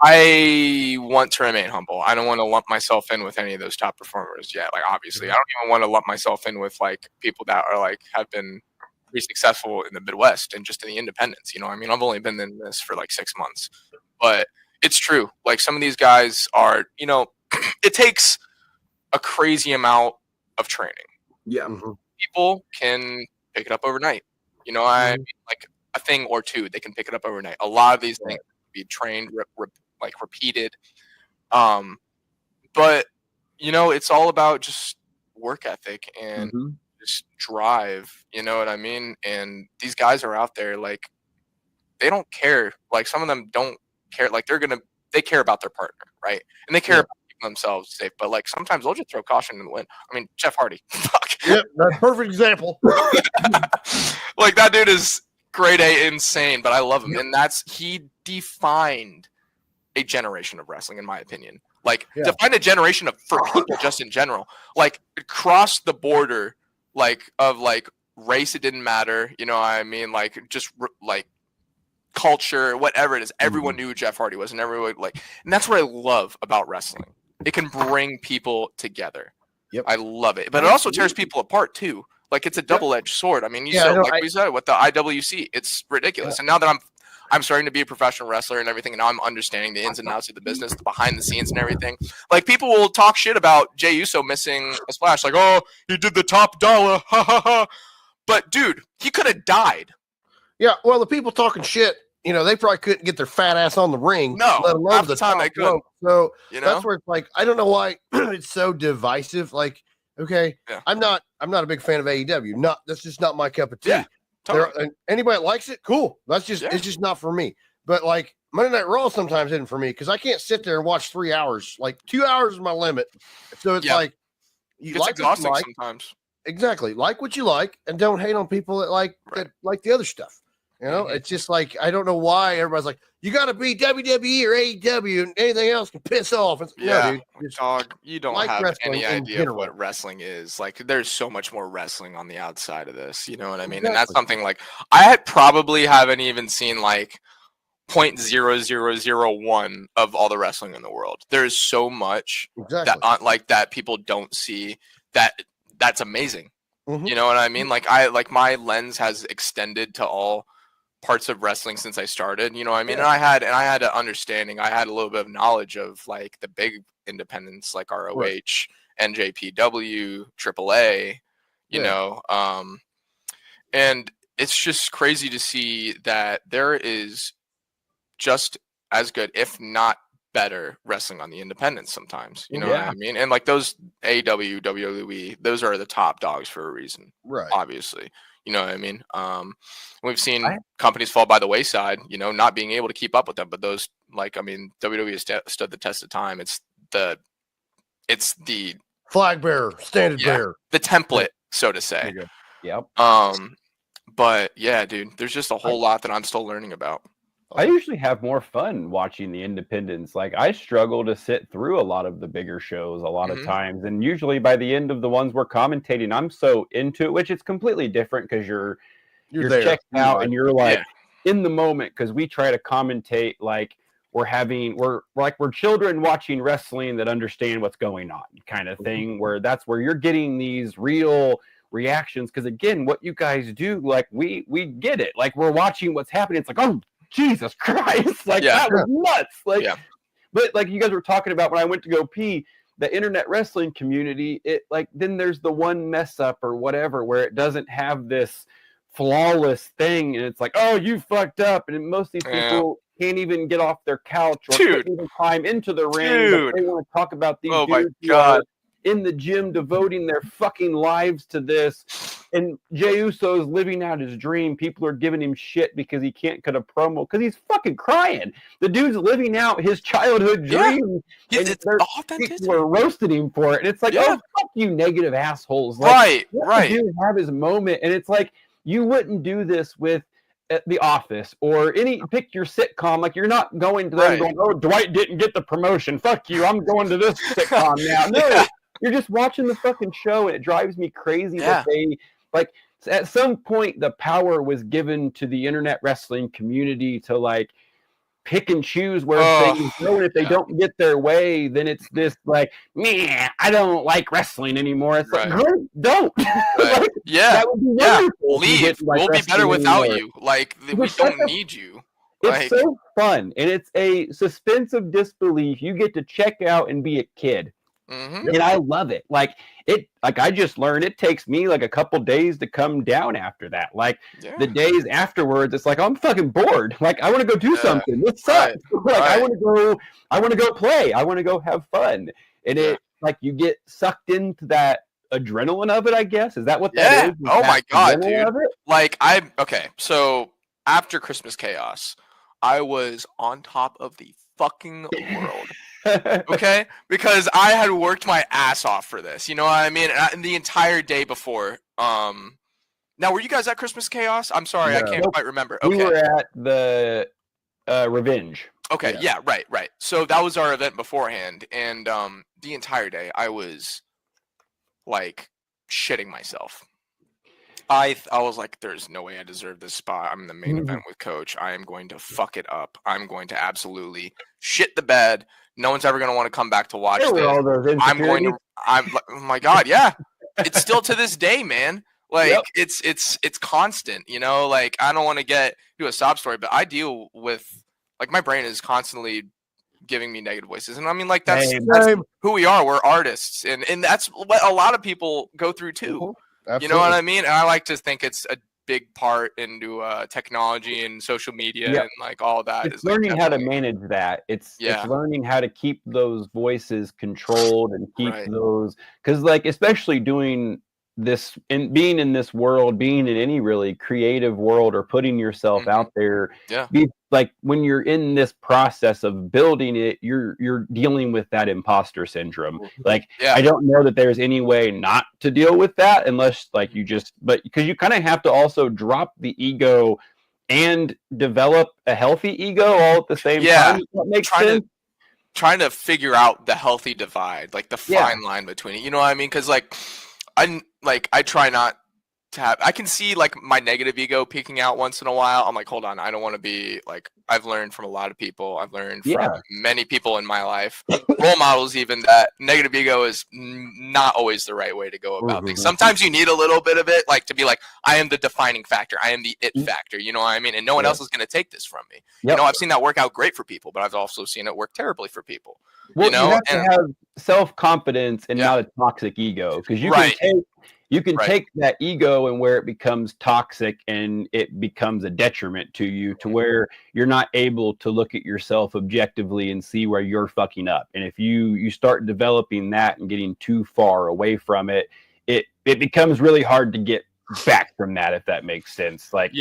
I want to remain humble. I don't want to lump myself in with any of those top performers yet. Like, obviously, I don't even want to lump myself in with like people that are like have been pretty successful in the Midwest and just in the independents. You know, I mean, I've only been in this for like 6 months, but it's true. Like, some of these guys are, you know, it takes a crazy amount of training. Yeah. People can pick it up overnight. You know, I mean, like a thing or two, they can pick it up overnight. A lot of these things be trained, like repeated. But, you know, it's all about just work ethic and just drive. You know what I mean? And these guys are out there, like, they don't care. Like, some of them don't care. Like, they care about their partner, right? And they care about keeping themselves safe. But like, sometimes they'll just throw caution in the wind. I mean, Jeff Hardy. Fuck. Yep, that's a perfect example. Like, that dude is grade A insane, but I love him. And he defined a generation of wrestling, in my opinion. Like, defined a generation for people just in general. Like, across the border, like, of like race, it didn't matter. You know what I mean? Like, just like culture, whatever it is, everyone knew who Jeff Hardy was, and everyone and that's what I love about wrestling. It can bring people together. Yep. I love it, but it also tears people apart too. Like, it's a double-edged sword. I mean, we said with the IWC, it's ridiculous. And now that I'm starting to be a professional wrestler and everything, and now I'm understanding the ins and outs of the business, the behind the scenes and everything. Like, people will talk shit about Jey Uso missing a splash, like, oh, he did the top dollar, ha ha ha. But dude, he could have died. Yeah, well, the people talking shit, you know, they probably couldn't get their fat ass on the ring. No, let alone half the time they could. So you know? That's where it's like, I don't know why it's so divisive. Like, okay, I'm not a big fan of AEW. That's just not my cup of tea. Yeah, totally. Anybody that likes it, cool. That's just it's just not for me. But like Monday Night Raw sometimes isn't for me because I can't sit there and watch 3 hours. Like 2 hours is my limit. So it's like you it's like exhausting what you like. sometimes. Exactly. Like what you like and don't hate on people that like the other stuff. You know, it's just like I don't know why everybody's like, you gotta be WWE or AEW and anything else can piss off. It's, no, dude. Dog, you don't like have any idea of general. what wrestling is. Like, there's so much more wrestling on the outside of this. You know what I mean? Exactly. And that's something like I probably haven't even seen like 0.0001 of all the wrestling in the world. There's so much that people don't see that's amazing. You know what I mean? Like my lens has extended to all parts of wrestling since I started, you know what I mean? And I had an understanding, I had a little bit of knowledge of like the big independents like ROH, NJPW, AAA, you know, and it's just crazy to see that there is just as good, if not better, wrestling on the independents sometimes, you know what I mean? And like those AEW, WWE, those are the top dogs for a reason, obviously. You know what I mean? We've seen companies fall by the wayside, you know, not being able to keep up with them. But those, like, I mean, WWE has stood the test of time. It's the flag bearer, standard bearer, the template, so to say. Yep. But yeah, dude, there's just a whole lot that I'm still learning about. I usually have more fun watching the independents. Like I struggle to sit through a lot of the bigger shows a lot of times. And usually by the end of the ones we're commentating, I'm so into it, which is completely different because you're checked out and you're like in the moment, because we try to commentate like we're children watching wrestling that understand what's going on kind of thing, where that's where you're getting these real reactions. Because again, what you guys do, like we get it. Like we're watching what's happening. It's like, oh, Jesus Christ, like that was nuts. Like, but like you guys were talking about when I went to go pee, the internet wrestling community, it like then there's the one mess up or whatever where it doesn't have this flawless thing, and it's like, oh, you fucked up, and most of these people can't even get off their couch or can't even climb into the ring. But they want to talk about these dudes who are in the gym devoting their fucking lives to this. And Jey Uso's living out his dream. People are giving him shit because he can't cut a promo because he's fucking crying. The dude's living out his childhood dream. It's authentic. People are roasting him for it. And it's like, oh, fuck you, negative assholes. Like, right. The dude have his moment. And it's like, you wouldn't do this with The Office or pick your sitcom. Like, you're not going to them going, oh, Dwight didn't get the promotion. Fuck you. I'm going to this sitcom now. No. You're just watching the fucking show, and it drives me crazy that they, like, at some point, the power was given to the internet wrestling community to, like, pick and choose where things go, and if they don't get their way, then it's this, like, man, I don't like wrestling anymore. It's like, don't. Like, that would be wonderful. Leave. We'll be better without you. Like, we don't need you. It's so fun, and it's a suspense of disbelief. You get to check out and be a kid. And I love it. Like I just learned it takes me like a couple days to come down after that. Like the days afterwards, it's like, oh, I'm fucking bored. Like I want to go do something. This sucks. Like I want to go play. I want to go have fun. And it like you get sucked into that adrenaline of it, I guess. Is that what that is? Oh my God, dude. Like so after Christmas Chaos, I was on top of the fucking world. Okay, because I had worked my ass off for this, you know what I mean? And the entire day before. Now, were you guys at Christmas Chaos? I'm sorry, I can't quite remember. Okay, we were at the Revenge. Okay, right. So that was our event beforehand, and the entire day I was like shitting myself. I was like, there's no way I deserve this spot. I'm in the main event with Coach. I am going to fuck it up. I'm going to absolutely shit the bed. No one's ever going to want to come back to watch this. Oh my God, yeah. It's still to this day, man. Like it's constant, you know, like I don't want to do a sob story, but I deal with like my brain is constantly giving me negative voices. And I mean, like that's who we are. We're artists. And that's what a lot of people go through too. Absolutely. You know what I mean? And I like to think it's a big part into technology and social media and like all that. It's learning how to manage that. It's learning how to keep those voices controlled and keep those, because like especially doing being in this world, being in any really creative world or putting yourself out there, be like when you're in this process of building it, you're dealing with that imposter syndrome. Like, I don't know that there's any way not to deal with that unless like but because you kind of have to also drop the ego and develop a healthy ego all at the same time. That makes sense. Trying to figure out the healthy divide, like the fine line between it. You know what I mean? Because like I try not to have. I can see like my negative ego peeking out once in a while. I'm like, hold on, I don't want to be like. I've learned from a lot of people. I've learned from many people in my life, role models even, that negative ego is not always the right way to go about things. Sometimes you need a little bit of it, like to be like, I am the defining factor. I am the it factor. You know what I mean? And no one else is going to take this from me. You know, I've seen that work out great for people, but I've also seen it work terribly for people. Well, you know, you have to have self-confidence and not a toxic ego, because you can take that ego and where it becomes toxic and it becomes a detriment to you, to where you're not able to look at yourself objectively and see where you're fucking up. And if you start developing that and getting too far away from it, it becomes really hard to get back from that, if that makes sense. Like,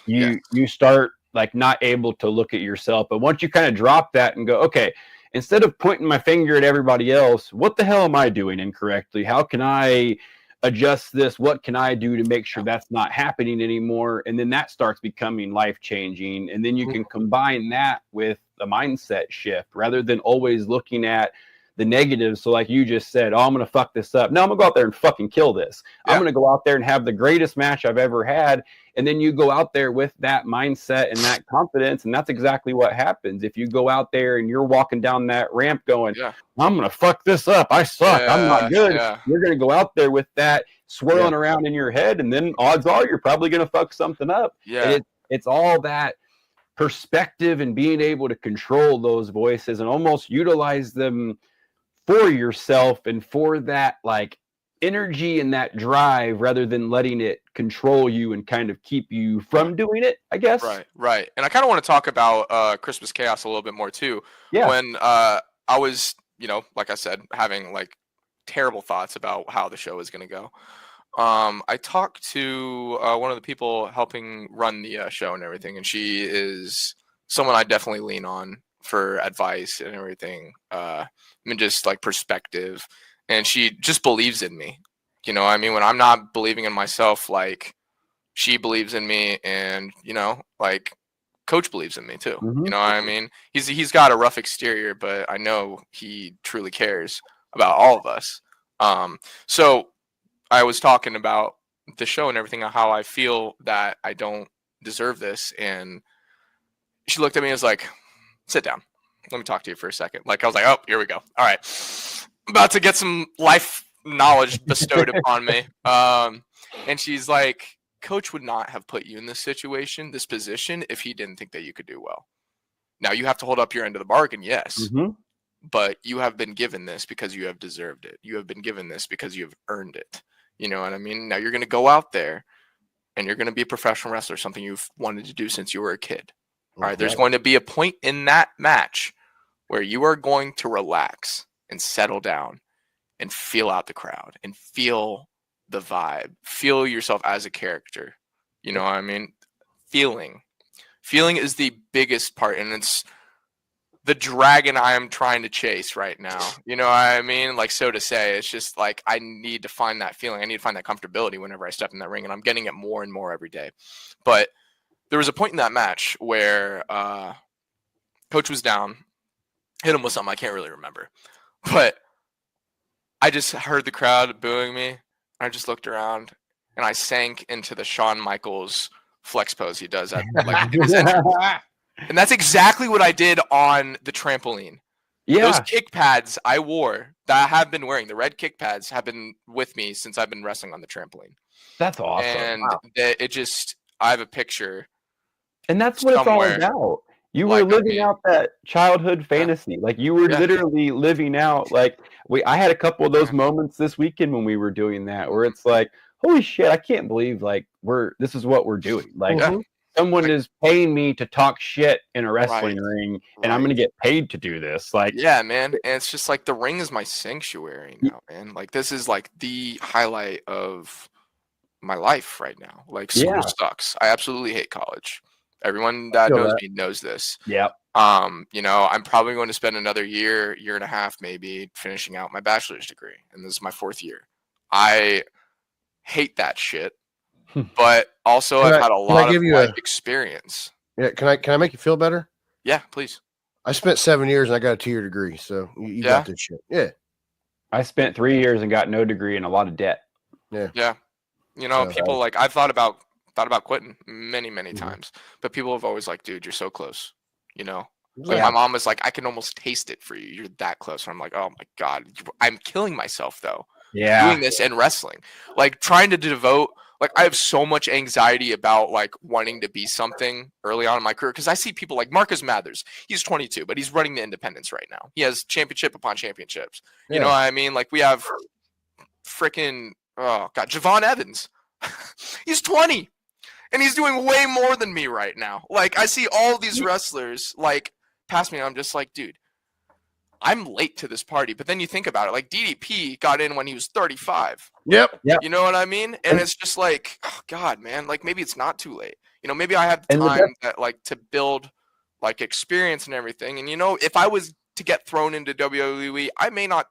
you start like not able to look at yourself. But once you kind of drop that and go, okay, instead of pointing my finger at everybody else, what the hell am I doing incorrectly? How can I adjust this? What can I do to make sure that's not happening anymore? And then that starts becoming life-changing. And then you can combine that with a mindset shift rather than always looking at the negatives. So like you just said, I'm going to fuck this up. No, I'm going to go out there and fucking kill this. I'm going to go out there and have the greatest match I've ever had. And then you go out there with that mindset and that confidence. And that's exactly what happens. If you go out there and you're walking down that ramp going, I'm going to fuck this up. I suck. I'm not good. You're going to go out there with that swirling around in your head. And then odds are you're probably going to fuck something up. And it's all that perspective and being able to control those voices and almost utilize them for yourself and for that like energy and that drive, rather than letting it control you and kind of keep you from doing it, I guess. Right. And I kind of want to talk about Christmas Chaos a little bit more too. When I was, like I said, having like terrible thoughts about how the show was going to go. I talked to one of the people helping run the show and everything, and she is someone I definitely lean on for advice and everything. Just like perspective, and she just believes in me. You know, I mean, when I'm not believing in myself, like she believes in me, and like Coach believes in me too. You know what I mean? He's got a rough exterior, but I know he truly cares about all of us. So I was talking about the show and everything, how I feel that I don't deserve this, and she looked at me and was like, "Sit down. Let me talk to you for a second." Like, I was like, oh, here we go. All right. I'm about to get some life knowledge bestowed upon me. And she's like, Coach would not have put you in this situation, this position, if he didn't think that you could do well. Now, you have to hold up your end of the bargain, yes. But you have been given this because you have deserved it. You have been given this because you have earned it. You know what I mean? Now, you're going to go out there and you're going to be a professional wrestler, something you've wanted to do since you were a kid. All right, there's going to be a point in that match where you are going to relax and settle down and feel out the crowd and feel the vibe, feel yourself as a character. You know what I mean? Feeling is the biggest part, and it's the dragon I am trying to chase right now. You know what I mean? Like, so to say, it's just like, I need to find that feeling. I need to find that comfortability whenever I step in that ring, and I'm getting it more and more every day. But there was a point in that match where Coach was down, hit him with something I can't really remember, but I just heard the crowd booing me. I just looked around and I sank into the Shawn Michaels flex pose he does at like his entrance. And that's exactly what I did on the trampoline. Those kick pads I wore, that I have been wearing, the red kick pads have been with me since I've been wrestling on the trampoline. That's awesome. And it just, I have a picture. And that's what it's all about. You were living out that childhood fantasy. Like, you were literally living out. Like, I had a couple of those moments this weekend when we were doing that, where it's like, holy shit, I can't believe like this is what we're doing. Like, someone is paying me to talk shit in a wrestling ring, and I'm going to get paid to do this. Like, yeah, man. And it's just like the ring is my sanctuary now, man. Like, this is like the highlight of my life right now. Like, school sucks. I absolutely hate college. Everyone that knows me knows this. Yeah. You know, I'm probably going to spend another year and a half, maybe, finishing out my bachelor's degree, and this is my 4th year. I hate that shit, but also I've had a lot of life experience. Yeah, can I make you feel better? Yeah, please. I spent 7 years and I got a 2-year degree, so you got this shit. Yeah. I spent 3 years and got no degree and a lot of debt. Yeah. Yeah. You know, people like I've thought about quitting many times, but people have always like, dude, you're so close. You know, like my mom was like, I can almost taste it for you. You're that close. And I'm like, oh my God, I'm killing myself though. Yeah. Doing this and wrestling, like trying to devote, like I have so much anxiety about like wanting to be something early on in my career. Cause I see people like Marcus Mathers, he's 22, but he's running the independents right now. He has championship upon championships. You know what I mean? Like we have freaking, oh God, Javon Evans, he's 20. And he's doing way more than me right now. Like, I see all these wrestlers, like, pass me, and I'm just like, dude, I'm late to this party. But then you think about it, like, DDP got in when he was 35. Yep. You know what I mean? And it's just like, oh, God, man, like, maybe it's not too late. You know, maybe I have the time to build, like, experience and everything. And, you know, if I was to get thrown into WWE, I may not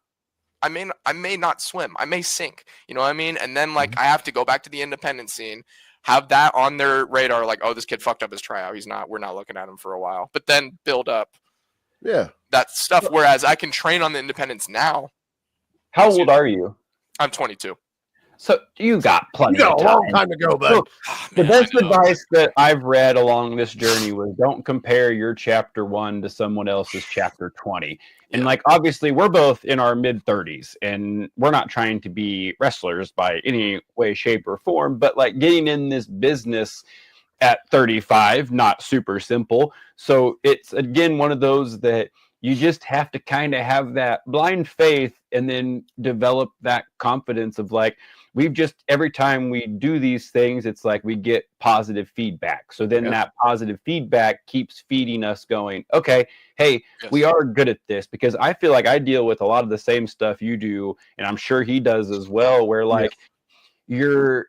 swim. I may sink. You know what I mean? And then, like, I have to go back to the independent scene, have that on their radar, like, oh, this kid fucked up his tryout. We're not looking at him for a while. But then build up that stuff. Whereas I can train on the independents now. How old are you? I'm 22. So you got plenty of time. A long time to go, bud. Look, the best advice that I've read along this journey was don't compare your chapter 1 to someone else's chapter 20. And like, obviously we're both in our mid 30s and we're not trying to be wrestlers by any way, shape or form, but like getting in this business at 35, not super simple. So it's again, one of those that you just have to kind of have that blind faith and then develop that confidence of like, every time we do these things, it's like we get positive feedback. So then that positive feedback keeps feeding us going, okay, hey, we are good at this, because I feel like I deal with a lot of the same stuff you do. And I'm sure he does as well, where like you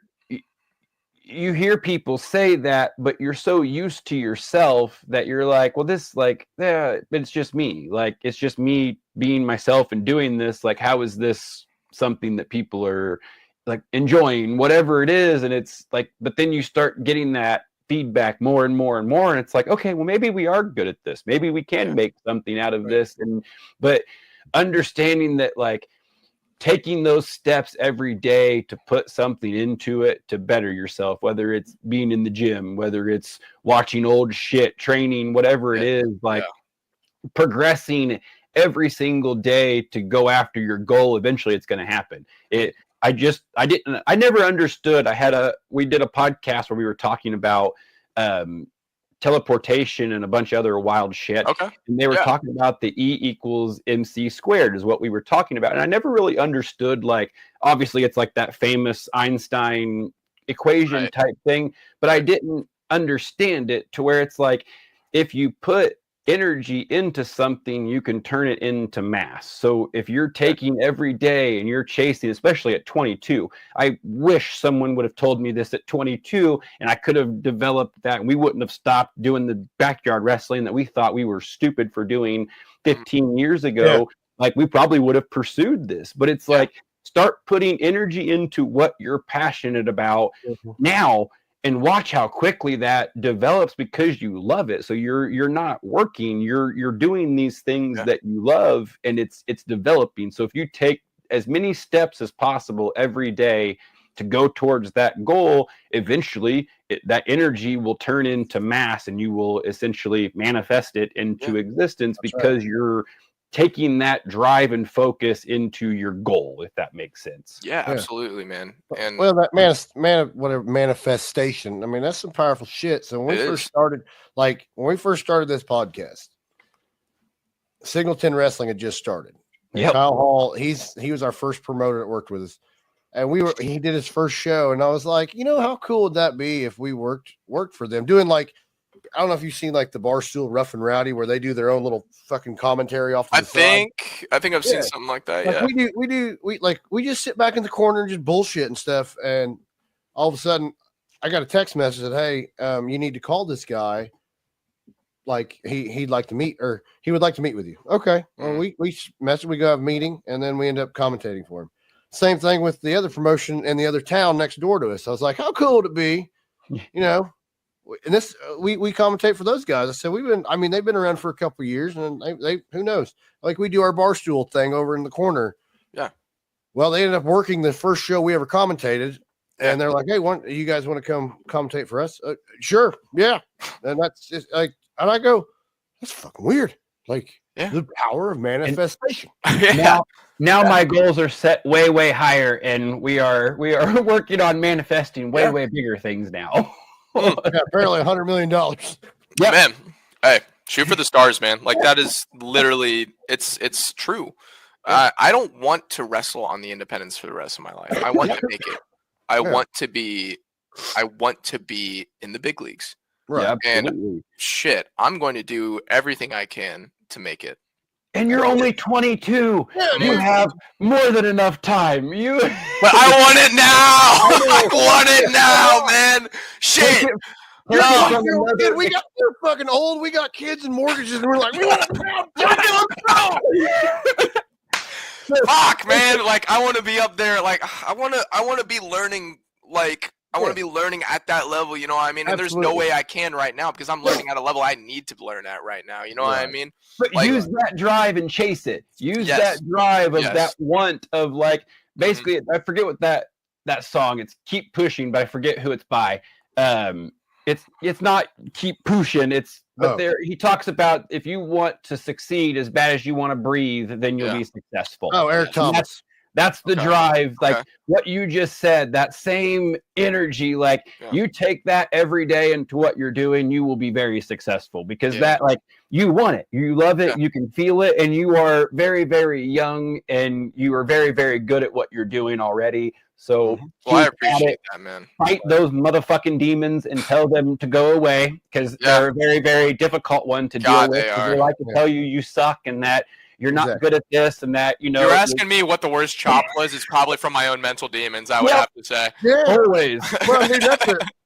hear people say that, but you're so used to yourself that you're like, well, this like, it's just me. Like, it's just me being myself and doing this. Like, how is this something that people are like enjoying, whatever it is? And it's like, but then you start getting that feedback more and more and more. And it's like, okay, well, maybe we are good at this. Maybe we can make something out of this. But understanding that like taking those steps every day to put something into it to better yourself, whether it's being in the gym, whether it's watching old shit, training, whatever it is, like progressing every single day to go after your goal. Eventually it's going to happen. I never understood. We did a podcast where we were talking about teleportation and a bunch of other wild shit. Okay. And they were talking about the E=mc² is what we were talking about. And I never really understood, like, obviously it's like that famous Einstein equation type thing, but I didn't understand it to where it's like, if you put energy into something, you can turn it into mass. So if you're taking every day and you're chasing, especially at 22, I wish someone would have told me this at 22 and I could have developed that, and we wouldn't have stopped doing the backyard wrestling that we thought we were stupid for doing 15 years ago. Like, we probably would have pursued this. But it's like, start putting energy into what you're passionate about now, and watch how quickly that develops because you love it. So you're not working, you're doing these things that you love, and it's developing. So if you take as many steps as possible every day to go towards that goal, eventually that energy will turn into mass, and you will essentially manifest it into existence. That's because you're taking that drive and focus into your goal, if that makes sense. Yeah, absolutely, man. And well, that whatever manifestation, I mean, that's some powerful shit. So when we first started this podcast, Singleton Wrestling had just started. Kyle Hall, he was our first promoter that worked with us. and he did his first show, and I was like, how cool would that be if we worked for them, doing like, I don't know if you've seen like the Barstool Rough and Rowdy where they do their own little fucking commentary off to the side. I think I've seen something like that. Like we just sit back in the corner and just bullshit and stuff, and all of a sudden I got a text message that, hey, you need to call this guy. Like he'd like to meet, or he would like to meet with you. Okay. Well, we message, we go have a meeting, and then we end up commentating for him. Same thing with the other promotion in the other town next door to us. I was like, how cool would it be? And this, we commentate for those guys. I said, they've been around for a couple of years, and they who knows? Like we do our Barstool thing over in the corner. Yeah. Well, they ended up working the first show we ever commentated. And they're like, hey, you guys want to come commentate for us? Sure. Yeah. And that's just like, and I go, that's fucking weird. Like the power of manifestation. Now my goals are set way, way higher, and we are working on manifesting way, way bigger things now. Apparently $100 million. Yeah, man. Hey, shoot for the stars, man. Like that is literally, it's true. I don't want to wrestle on the independents for the rest of my life. I want to make it. I want to be in the big leagues. Right. And shit, I'm going to do everything I can to make it. And you're only 22. You have more than enough time. But I want it now. I want it now, man. Shit. We're fucking old. We got kids and mortgages, and we're like, we want it now. Fuck, man. Like I want to be up there. Like I want to be learning. Like I want to be learning at that level. You know what I mean? And there's no way I can right now because I'm learning at a level I need to learn at right now. You know what I mean? But use that drive and chase it. Use that drive of that want of like basically. I forget what that song. It's Keep Pushing, but I forget who it's by. It's not Keep Pushing. He talks about if you want to succeed as bad as you want to breathe, then you'll be successful. Oh, Eric Thomas. That's the drive. Like what you just said, that same energy, like you take that every day into what you're doing, you will be very successful because that like you want it, you love it, you can feel it, and you are very, very young and you are very, very good at what you're doing already. So I appreciate that, man. Fight those motherfucking demons and tell them to go away because they're a very, very difficult one to deal with. They like to tell you suck and that you're not good at this and that, You're asking me what the worst chop was. It's probably from my own mental demons, I would have to say. Yeah. Always. Well, dude,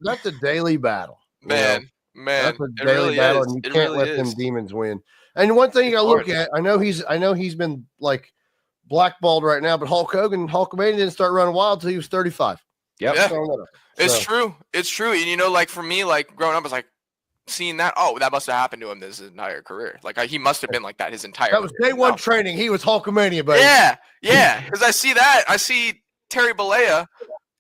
that's a daily battle. Man. That's a daily battle, and you can't let them demons win. And one thing you gotta look at, I know he's been like blackballed right now, but Hulkamania didn't start running wild until he was 35. Yep. Yeah. It's true. It's true. And like for me, like growing up, I was like, seeing that, that must have happened to him his entire career. Like he must have been like that his entire. That was day one training. He was Hulkamania, buddy. Yeah. Because I see that. I see Terry Bollea,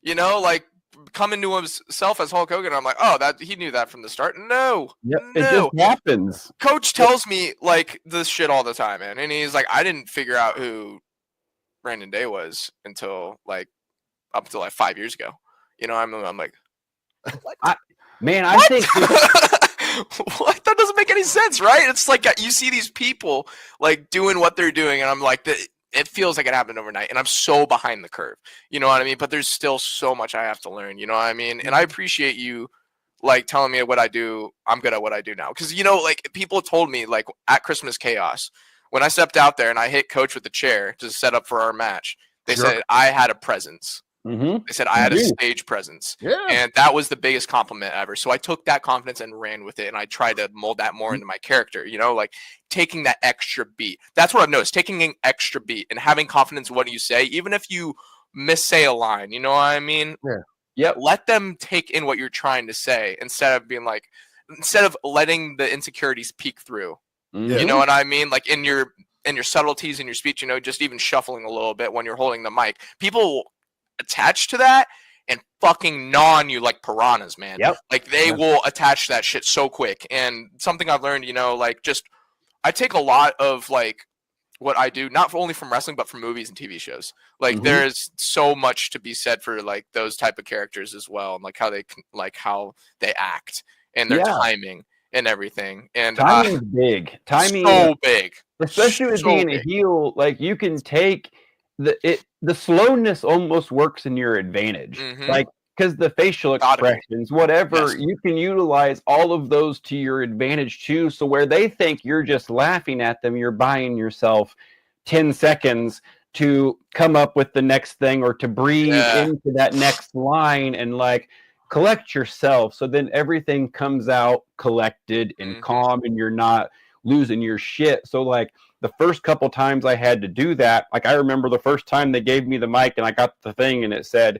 like coming to himself as Hulk Hogan. I'm like, that he knew that from the start. No, it just happens. Coach tells me like this shit all the time, man, and he's like, I didn't figure out who Brandon Day was until like up until like 5 years ago. I'm like, what? I think. What? That doesn't make any sense, right? It's like you see these people like doing what they're doing, and I'm like, it feels like it happened overnight, and I'm so behind the curve. You know what I mean? But there's still so much I have to learn. You know what I mean? And I appreciate you like telling me what I do. I'm good at what I do now, because like people told me like at Christmas Chaos when I stepped out there and I hit Coach with the chair to set up for our match. They said I had a presence. Mm-hmm. They said I had a stage presence, and that was the biggest compliment ever. So I took that confidence and ran with it, and I tried to mold that more into my character. Like taking that extra beat. That's what I've noticed: taking an extra beat and having confidence in what you say, even if you missay a line. You know what I mean? Yeah. Let them take in what you're trying to say instead of letting the insecurities peek through. Mm-hmm. You know what I mean? Like in your subtleties in your speech. Just even shuffling a little bit when you're holding the mic. People attached to that and fucking gnaw on you like piranhas, man. Like they will attach that shit so quick. And something I've learned, like just I take a lot of like what I do, not only from wrestling, but from movies and TV shows. Like there is so much to be said for like those type of characters as well, and like how they act and their timing and everything. And timing is big. Timing so big, especially with being a heel. Like you can take the slowness almost works in your advantage. Like, because the facial expressions, whatever, you can utilize all of those to your advantage too. So where they think you're just laughing at them, you're buying yourself 10 seconds to come up with the next thing or to breathe into that next line and like collect yourself. So then everything comes out collected and calm and you're not losing your shit. So like the first couple times I had to do that, like I remember the first time they gave me the mic and I got the thing and it said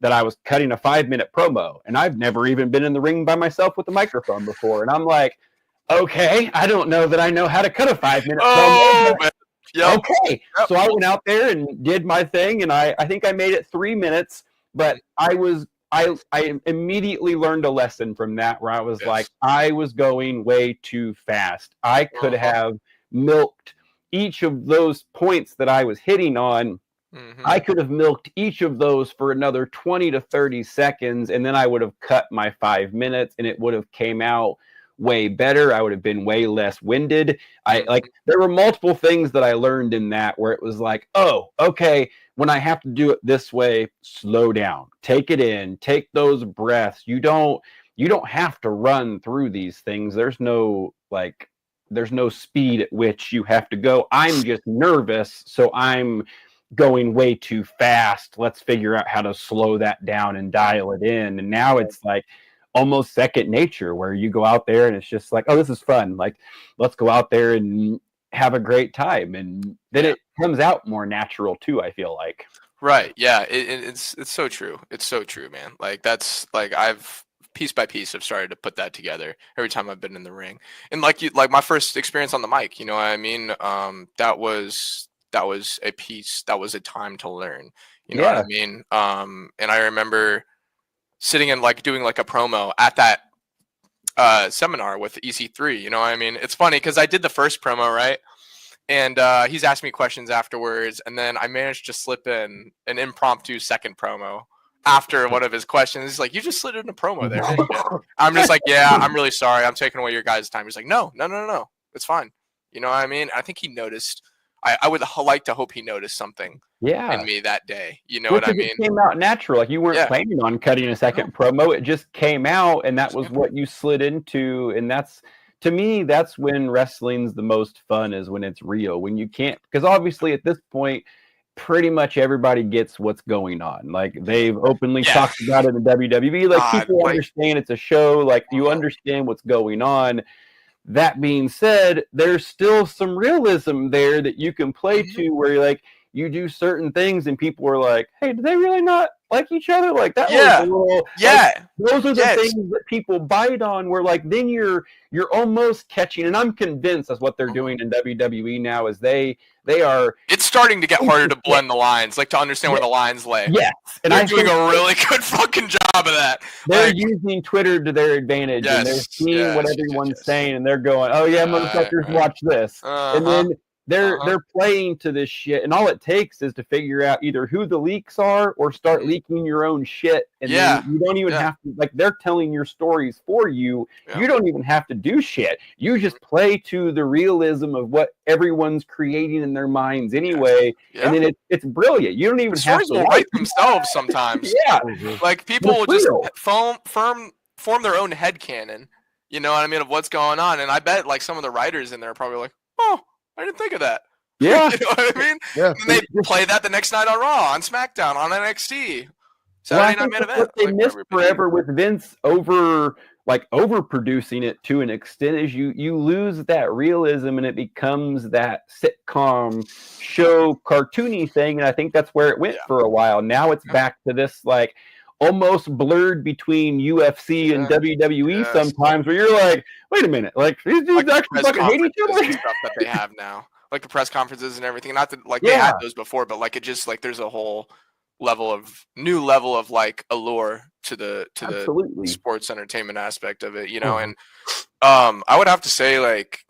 that I was cutting a 5-minute promo, and I've never even been in the ring by myself with a microphone before. And I'm like, okay, I don't know that I know how to cut a 5-minute promo. Okay. So I went out there and did my thing, and I think I made it 3 minutes, but I immediately learned a lesson from that where I was like, I was going way too fast. I could have milked each of those points that I was hitting on. I could have milked each of those for another 20 to 30 seconds, and then I would have cut my 5 minutes, and it would have came out way better. I would have been way less winded. There were multiple things that I learned in that where it was like, oh, okay, when I have to do it this way, slow down, take it in, take those breaths. You don't have to run through these things. There's no speed at which you have to go. I'm just nervous, so I'm going way too fast. Let's figure out how to slow that down and dial it in. And now it's like almost second nature where you go out there and it's just like, oh, this is fun. Like, let's go out there and have a great time. And then it comes out more natural too, I feel like. Right. Yeah. It's so true. It's so true, man. Like that's like, I've piece by piece have started to put that together every time I've been in the ring. And like my first experience on the mic, you know what I mean? That was a piece, that was a time to learn, you know what I mean? And I remember sitting and like doing like a promo at that seminar with EC3, you know what I mean? It's funny because I did the first promo, right? And he's asked me questions afterwards, and then I managed to slip in an impromptu second promo after one of his questions. He's like, you just slid in a promo there. I'm just like, yeah, I'm really sorry. I'm taking away your guys' time. He's like, no. It's fine. You know what I mean? I think he noticed. I would like to hope he noticed something in me that day. You know what I mean? It came out natural. Like you weren't planning on cutting a second promo. It just came out, and that was what you slid into. And that's, to me, that's when wrestling's the most fun, is when it's real. When you can't, because obviously at this point, pretty much everybody gets what's going on. Like they've openly talked about it in WWE. Like people understand it's a show. Like you understand what's going on. That being said, there's still some realism there that you can play to where you're like, you do certain things and people are like, hey, do they really not like each other? Like that was a little, like, those are the things that people bite on where like, then you're almost catching, and I'm convinced that's what they're doing in WWE now is they are. It's starting to get harder to blend the lines, like to understand where the lines lay. Yes. And they're doing a really good fucking job of that. They're using Twitter to their advantage and they're seeing what everyone's saying and they're going, oh yeah, motherfuckers, watch this. And then they're playing to this shit, and all it takes is to figure out either who the leaks are or start leaking your own shit, and then you don't even have to, like, they're telling your stories for you. You don't even have to do shit. You just play to the realism of what everyone's creating in their minds anyway, and then it's brilliant. You don't even have to write themselves sometimes. Like people will just form their own headcanon, you know what I mean, of what's going on, and I bet like some of the writers in there are probably like, oh, I didn't think of that. Yeah. You know what I mean? And they play that the next night on Raw, on SmackDown, on NXT. Saturday Night Main Event. What they missed forever with Vince overproducing it to an extent is you lose that realism and it becomes that sitcom show cartoony thing. And I think that's where it went for a while. Now it's back to this like almost blurred between UFC and WWE sometimes, where you're like, wait a minute, like these dudes actually fucking hate each other. Stuff that they have now, like the press conferences and everything. Not that like they had those before, but like it just like there's a whole new level of like allure to the sports entertainment aspect of it, you know. And I would have to say like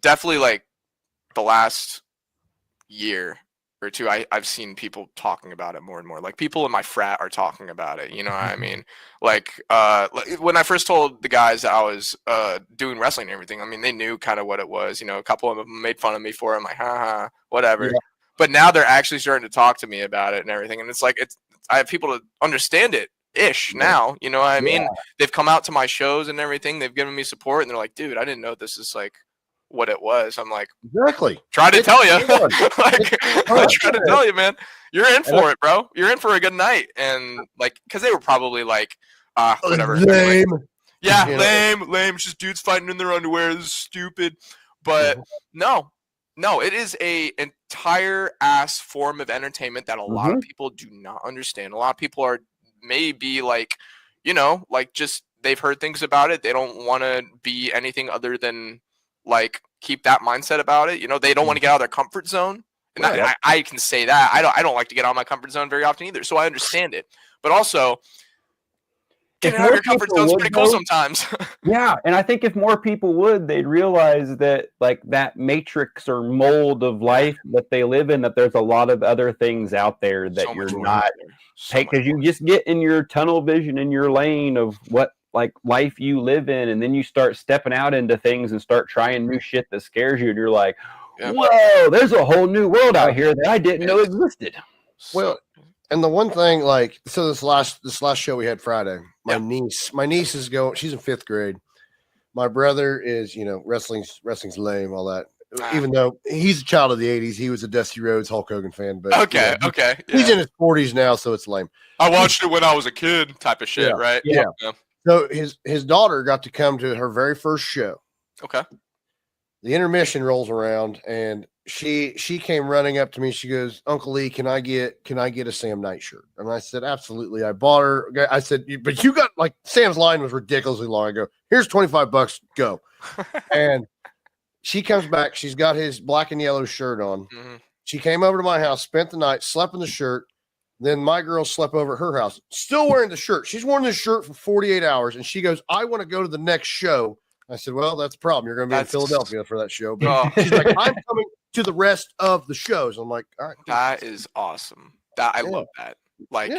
definitely like the last year or two, I've seen people talking about it more and more. Like people in my frat are talking about it. You know what I mean? Like when I first told the guys that I was doing wrestling and everything, I mean, they knew kind of what it was. You know, a couple of them made fun of me for it. I'm like, haha, whatever. Yeah. But now they're actually starting to talk to me about it and everything. And it's like, I have people to understand it ish now. You know what I mean? They've come out to my shows and everything. They've given me support, and they're like, dude, I didn't know this is like what it was. I'm like, exactly. Try to tell you. Like, I try to tell you, man. You're in for it, bro. You're in for a good night. And like, because they were probably like, whatever. Lame. Like, yeah, lame. It's just dudes fighting in their underwear. This is stupid. But no, it is a entire ass form of entertainment that a lot of people do not understand. A lot of people are maybe like, you know, like just they've heard things about it. They don't want to be anything other than like keep that mindset about it. You know, they don't want to get out of their comfort zone. And I can say that. I don't like to get out of my comfort zone very often either. So I understand it. But also, getting out of your comfort zone is pretty cool sometimes. Yeah, and I think if more people would, they'd realize that like that matrix or mold of life that they live in, that there's a lot of other things out there that you're not take, because you just get in your tunnel vision in your lane of what like life you live in, and then you start stepping out into things and start trying new shit that scares you, and you're like, whoa, there's a whole new world out here that I didn't know existed. Well, and the one thing, like, so this last show we had Friday, my niece is going, she's in 5th grade. My brother is, you know, wrestling's lame, all that. Even though he's a child of the 80s, he was a Dusty Rhodes Hulk Hogan fan. But he's in his 40s now, so it's lame. I watched it when I was a kid, type of shit, right? Yeah. So his daughter got to come to her very first show. Okay. The intermission rolls around, and she came running up to me. She goes, "Uncle Lee, can I get a Sam Knight shirt?" And I said, "Absolutely." I bought her. I said, "But you got like Sam's line was ridiculously long." I go, "Here's $25. Go." And she comes back. She's got his black and yellow shirt on. She came over to my house, spent the night, slept in the shirt. Then my girl slept over at her house, still wearing the shirt. She's worn this shirt for 48 hours, and she goes, "I want to go to the next show." I said, "Well, that's a problem. You're going to be in Philadelphia for that show." But she's like, "I'm coming to the rest of the shows." I'm like, "All right, cool." That is awesome. I love that. Like,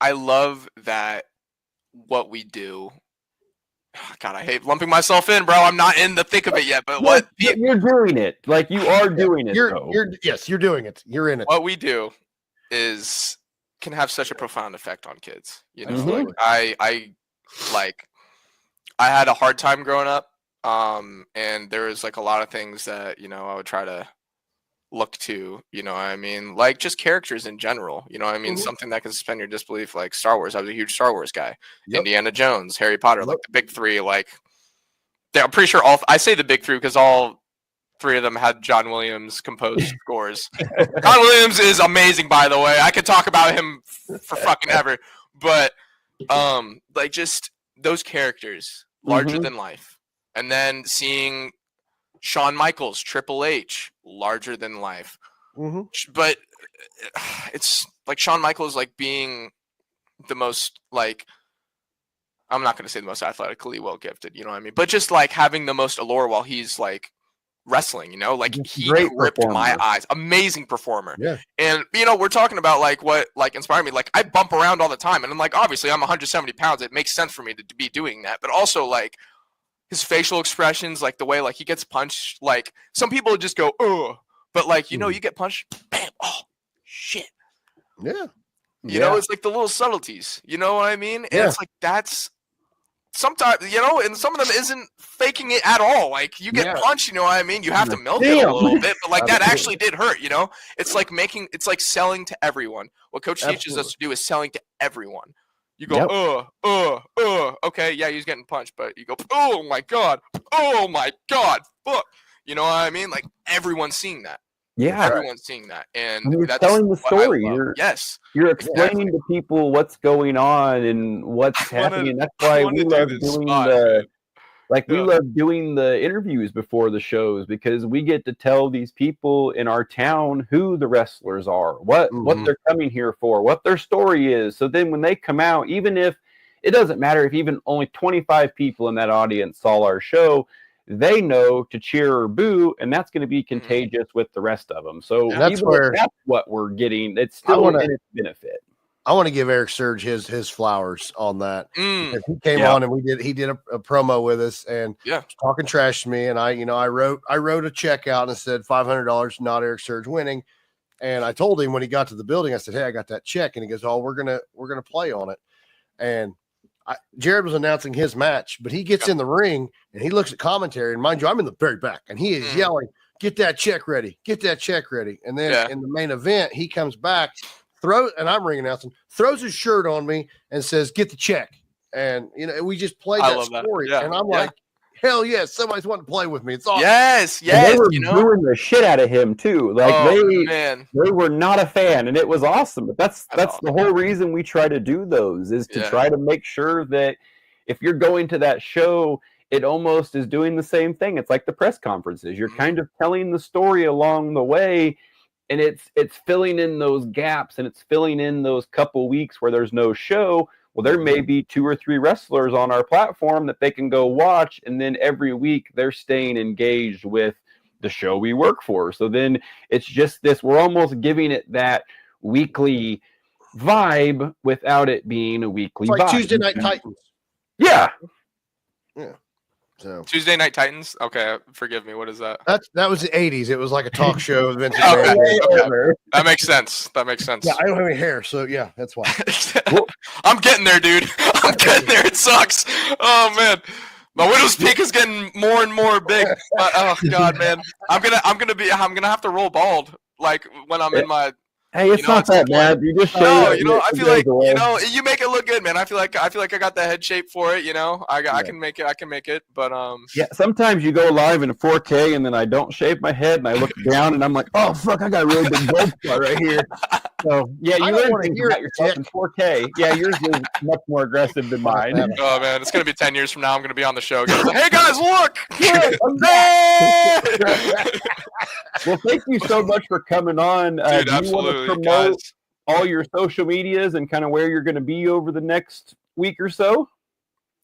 I love that what we do. God, I hate lumping myself in, bro. I'm not in the thick of it yet. But what you're doing it, like you are doing it. You're doing it. You're in it. What we do can have such a profound effect on kids. You know, like I had a hard time growing up. And there was like a lot of things that, you know, I would try to look to, you know what I mean? Like just characters in general, you know what I mean? Something that can suspend your disbelief, like Star Wars. I was a huge Star Wars guy. Indiana Jones, Harry Potter, like the big three, like I'm pretty sure I say the big three because all three of them had John Williams composed scores. John Williams is amazing, by the way. I could talk about him for fucking ever, but like just those characters larger than life. And then seeing Shawn Michaels, Triple H, larger than life. But it's like Shawn Michaels, like being the most, like, I'm not going to say the most athletically well gifted, you know what I mean? But just like having the most allure while he's like wrestling, you know, like he ripped my eyes. Amazing performer. Yeah. And, you know, we're talking about like what like inspired me. Like I bump around all the time. And I'm like, obviously I'm 170 pounds. It makes sense for me to be doing that. But also like, his facial expressions, like the way like he gets punched, like some people just go, "Oh," but like you know, you get punched, bam, oh shit, you know, it's like the little subtleties, you know what I mean? And it's like that's sometimes, you know, and some of them isn't faking it at all. Like you get punched, you know what I mean? You have to milk it a little bit, but like that actually did hurt, you know? It's like it's selling to everyone. What Coach teaches us to do is selling to everyone. You go, okay, yeah, he's getting punched, but you go, oh my god, fuck. You know what I mean? Like everyone's seeing that. Yeah, everyone's seeing that, and you're that's telling the story. You're explaining to people what's going on and what's happening. That's why we love doing we love doing the interviews before the shows, because we get to tell these people in our town who the wrestlers are, what they're coming here for, what their story is. So then when they come out, even if it doesn't matter if even only 25 people in that audience saw our show, they know to cheer or boo, and that's going to be contagious with the rest of them. So that's what we're getting. It's still in its benefit. I want to give Eric Surge his flowers on that. Because he came on and he did a promo with us and talking trash to me. And I wrote a check out and it said $500, not Eric Surge winning. And I told him when he got to the building, I said, "Hey, I got that check." And he goes, "Oh, we're gonna play on it." And Jared was announcing his match, but he gets in the ring and he looks at commentary. And mind you, I'm in the very back, and he is yelling, "Get that check ready! Get that check ready!" And then in the main event, he comes back, and I'm ring announcing, throws his shirt on me and says, "Get the check." And we just played that story, and I'm like, hell yes, somebody's wanting to play with me. It's awesome. Yes. And they were booing the shit out of him too. Like they were not a fan, and it was awesome. But that's the whole reason we try to do those, is to try to make sure that if you're going to that show, it almost is doing the same thing. It's like the press conferences. You're kind of telling the story along the way, and it's filling in those gaps, and it's filling in those couple weeks where there's no show. Well, there may be 2 or 3 wrestlers on our platform that they can go watch, and then every week they're staying engaged with the show we work for. So then it's just this, we're almost giving it that weekly vibe without it being a weekly vibe. Tuesday Night Titans. Yeah. So Tuesday Night Titans. Okay, forgive me. What is that? That was the '80s. It was like a talk show. Okay. That makes sense. Yeah, I don't have any hair, so yeah, that's why. I'm getting there, dude. I'm getting there. It sucks. Oh man, my widow's peak is getting more and more big. Oh god, man, I'm gonna have to roll bald, like when I'm in my. Hey, it's not that bad. You just I feel like you make it look good, man. I feel like I got the head shape for it. I can make it. But yeah, sometimes you go live in 4K and then I don't shave my head and I look down and I'm like, oh fuck, I got a really big gold spot right here. So yeah, you learn things about yourself in 4K. Yeah, yours is much more aggressive than mine. Oh man, it's gonna be 10 years from now. I'm gonna be on the show. Like, hey guys, look! Well, thank you so much for coming on. Dude, absolutely. Promote all your social medias and kind of where you're going to be over the next week or so?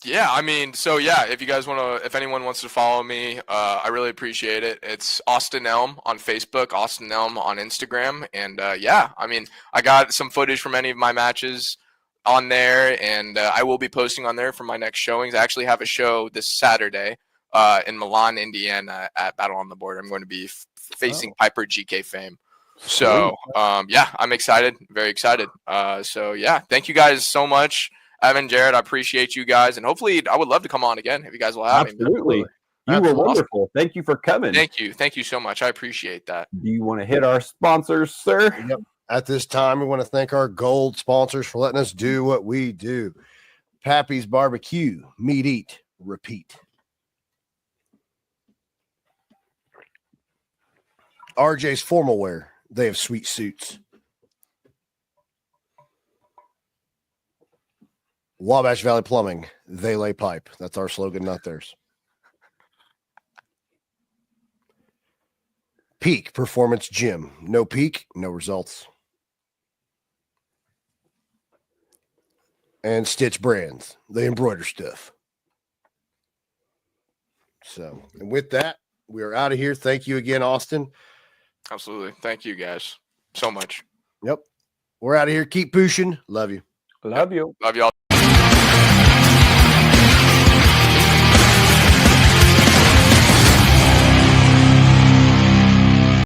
Yeah, I mean, so yeah, if anyone wants to follow me, I really appreciate it. It's Austin Elm on Facebook, Austin Elm on Instagram, and yeah, I mean, I got some footage from any of my matches on there, and I will be posting on there for my next showings. I actually have a show this Saturday in Milan, Indiana, at Battle on the Border. I'm going to be facing Piper GK Fame. So yeah, I'm excited, very excited. So yeah, thank you guys so much, Evan, Jared. I appreciate you guys, and hopefully I would love to come on again if you guys will have me. Absolutely. You were wonderful. Awesome. Thank you for coming. Thank you so much. I appreciate that. Do you want to hit our sponsors, sir? Yep. At this time, we want to thank our gold sponsors for letting us do what we do. Pappy's Barbecue, meat, eat, repeat. RJ's Formal Wear. They have sweet suits. Wabash Valley Plumbing. They lay pipe. That's our slogan, not theirs. Peak Performance Gym. No peak, no results. And Stitch Brands. They embroider stuff. So, and with that, we are out of here. Thank you again, Austin. Absolutely. Thank you guys so much. Yep. We're out of here. Keep pushing. Love you. Love you. Love y'all.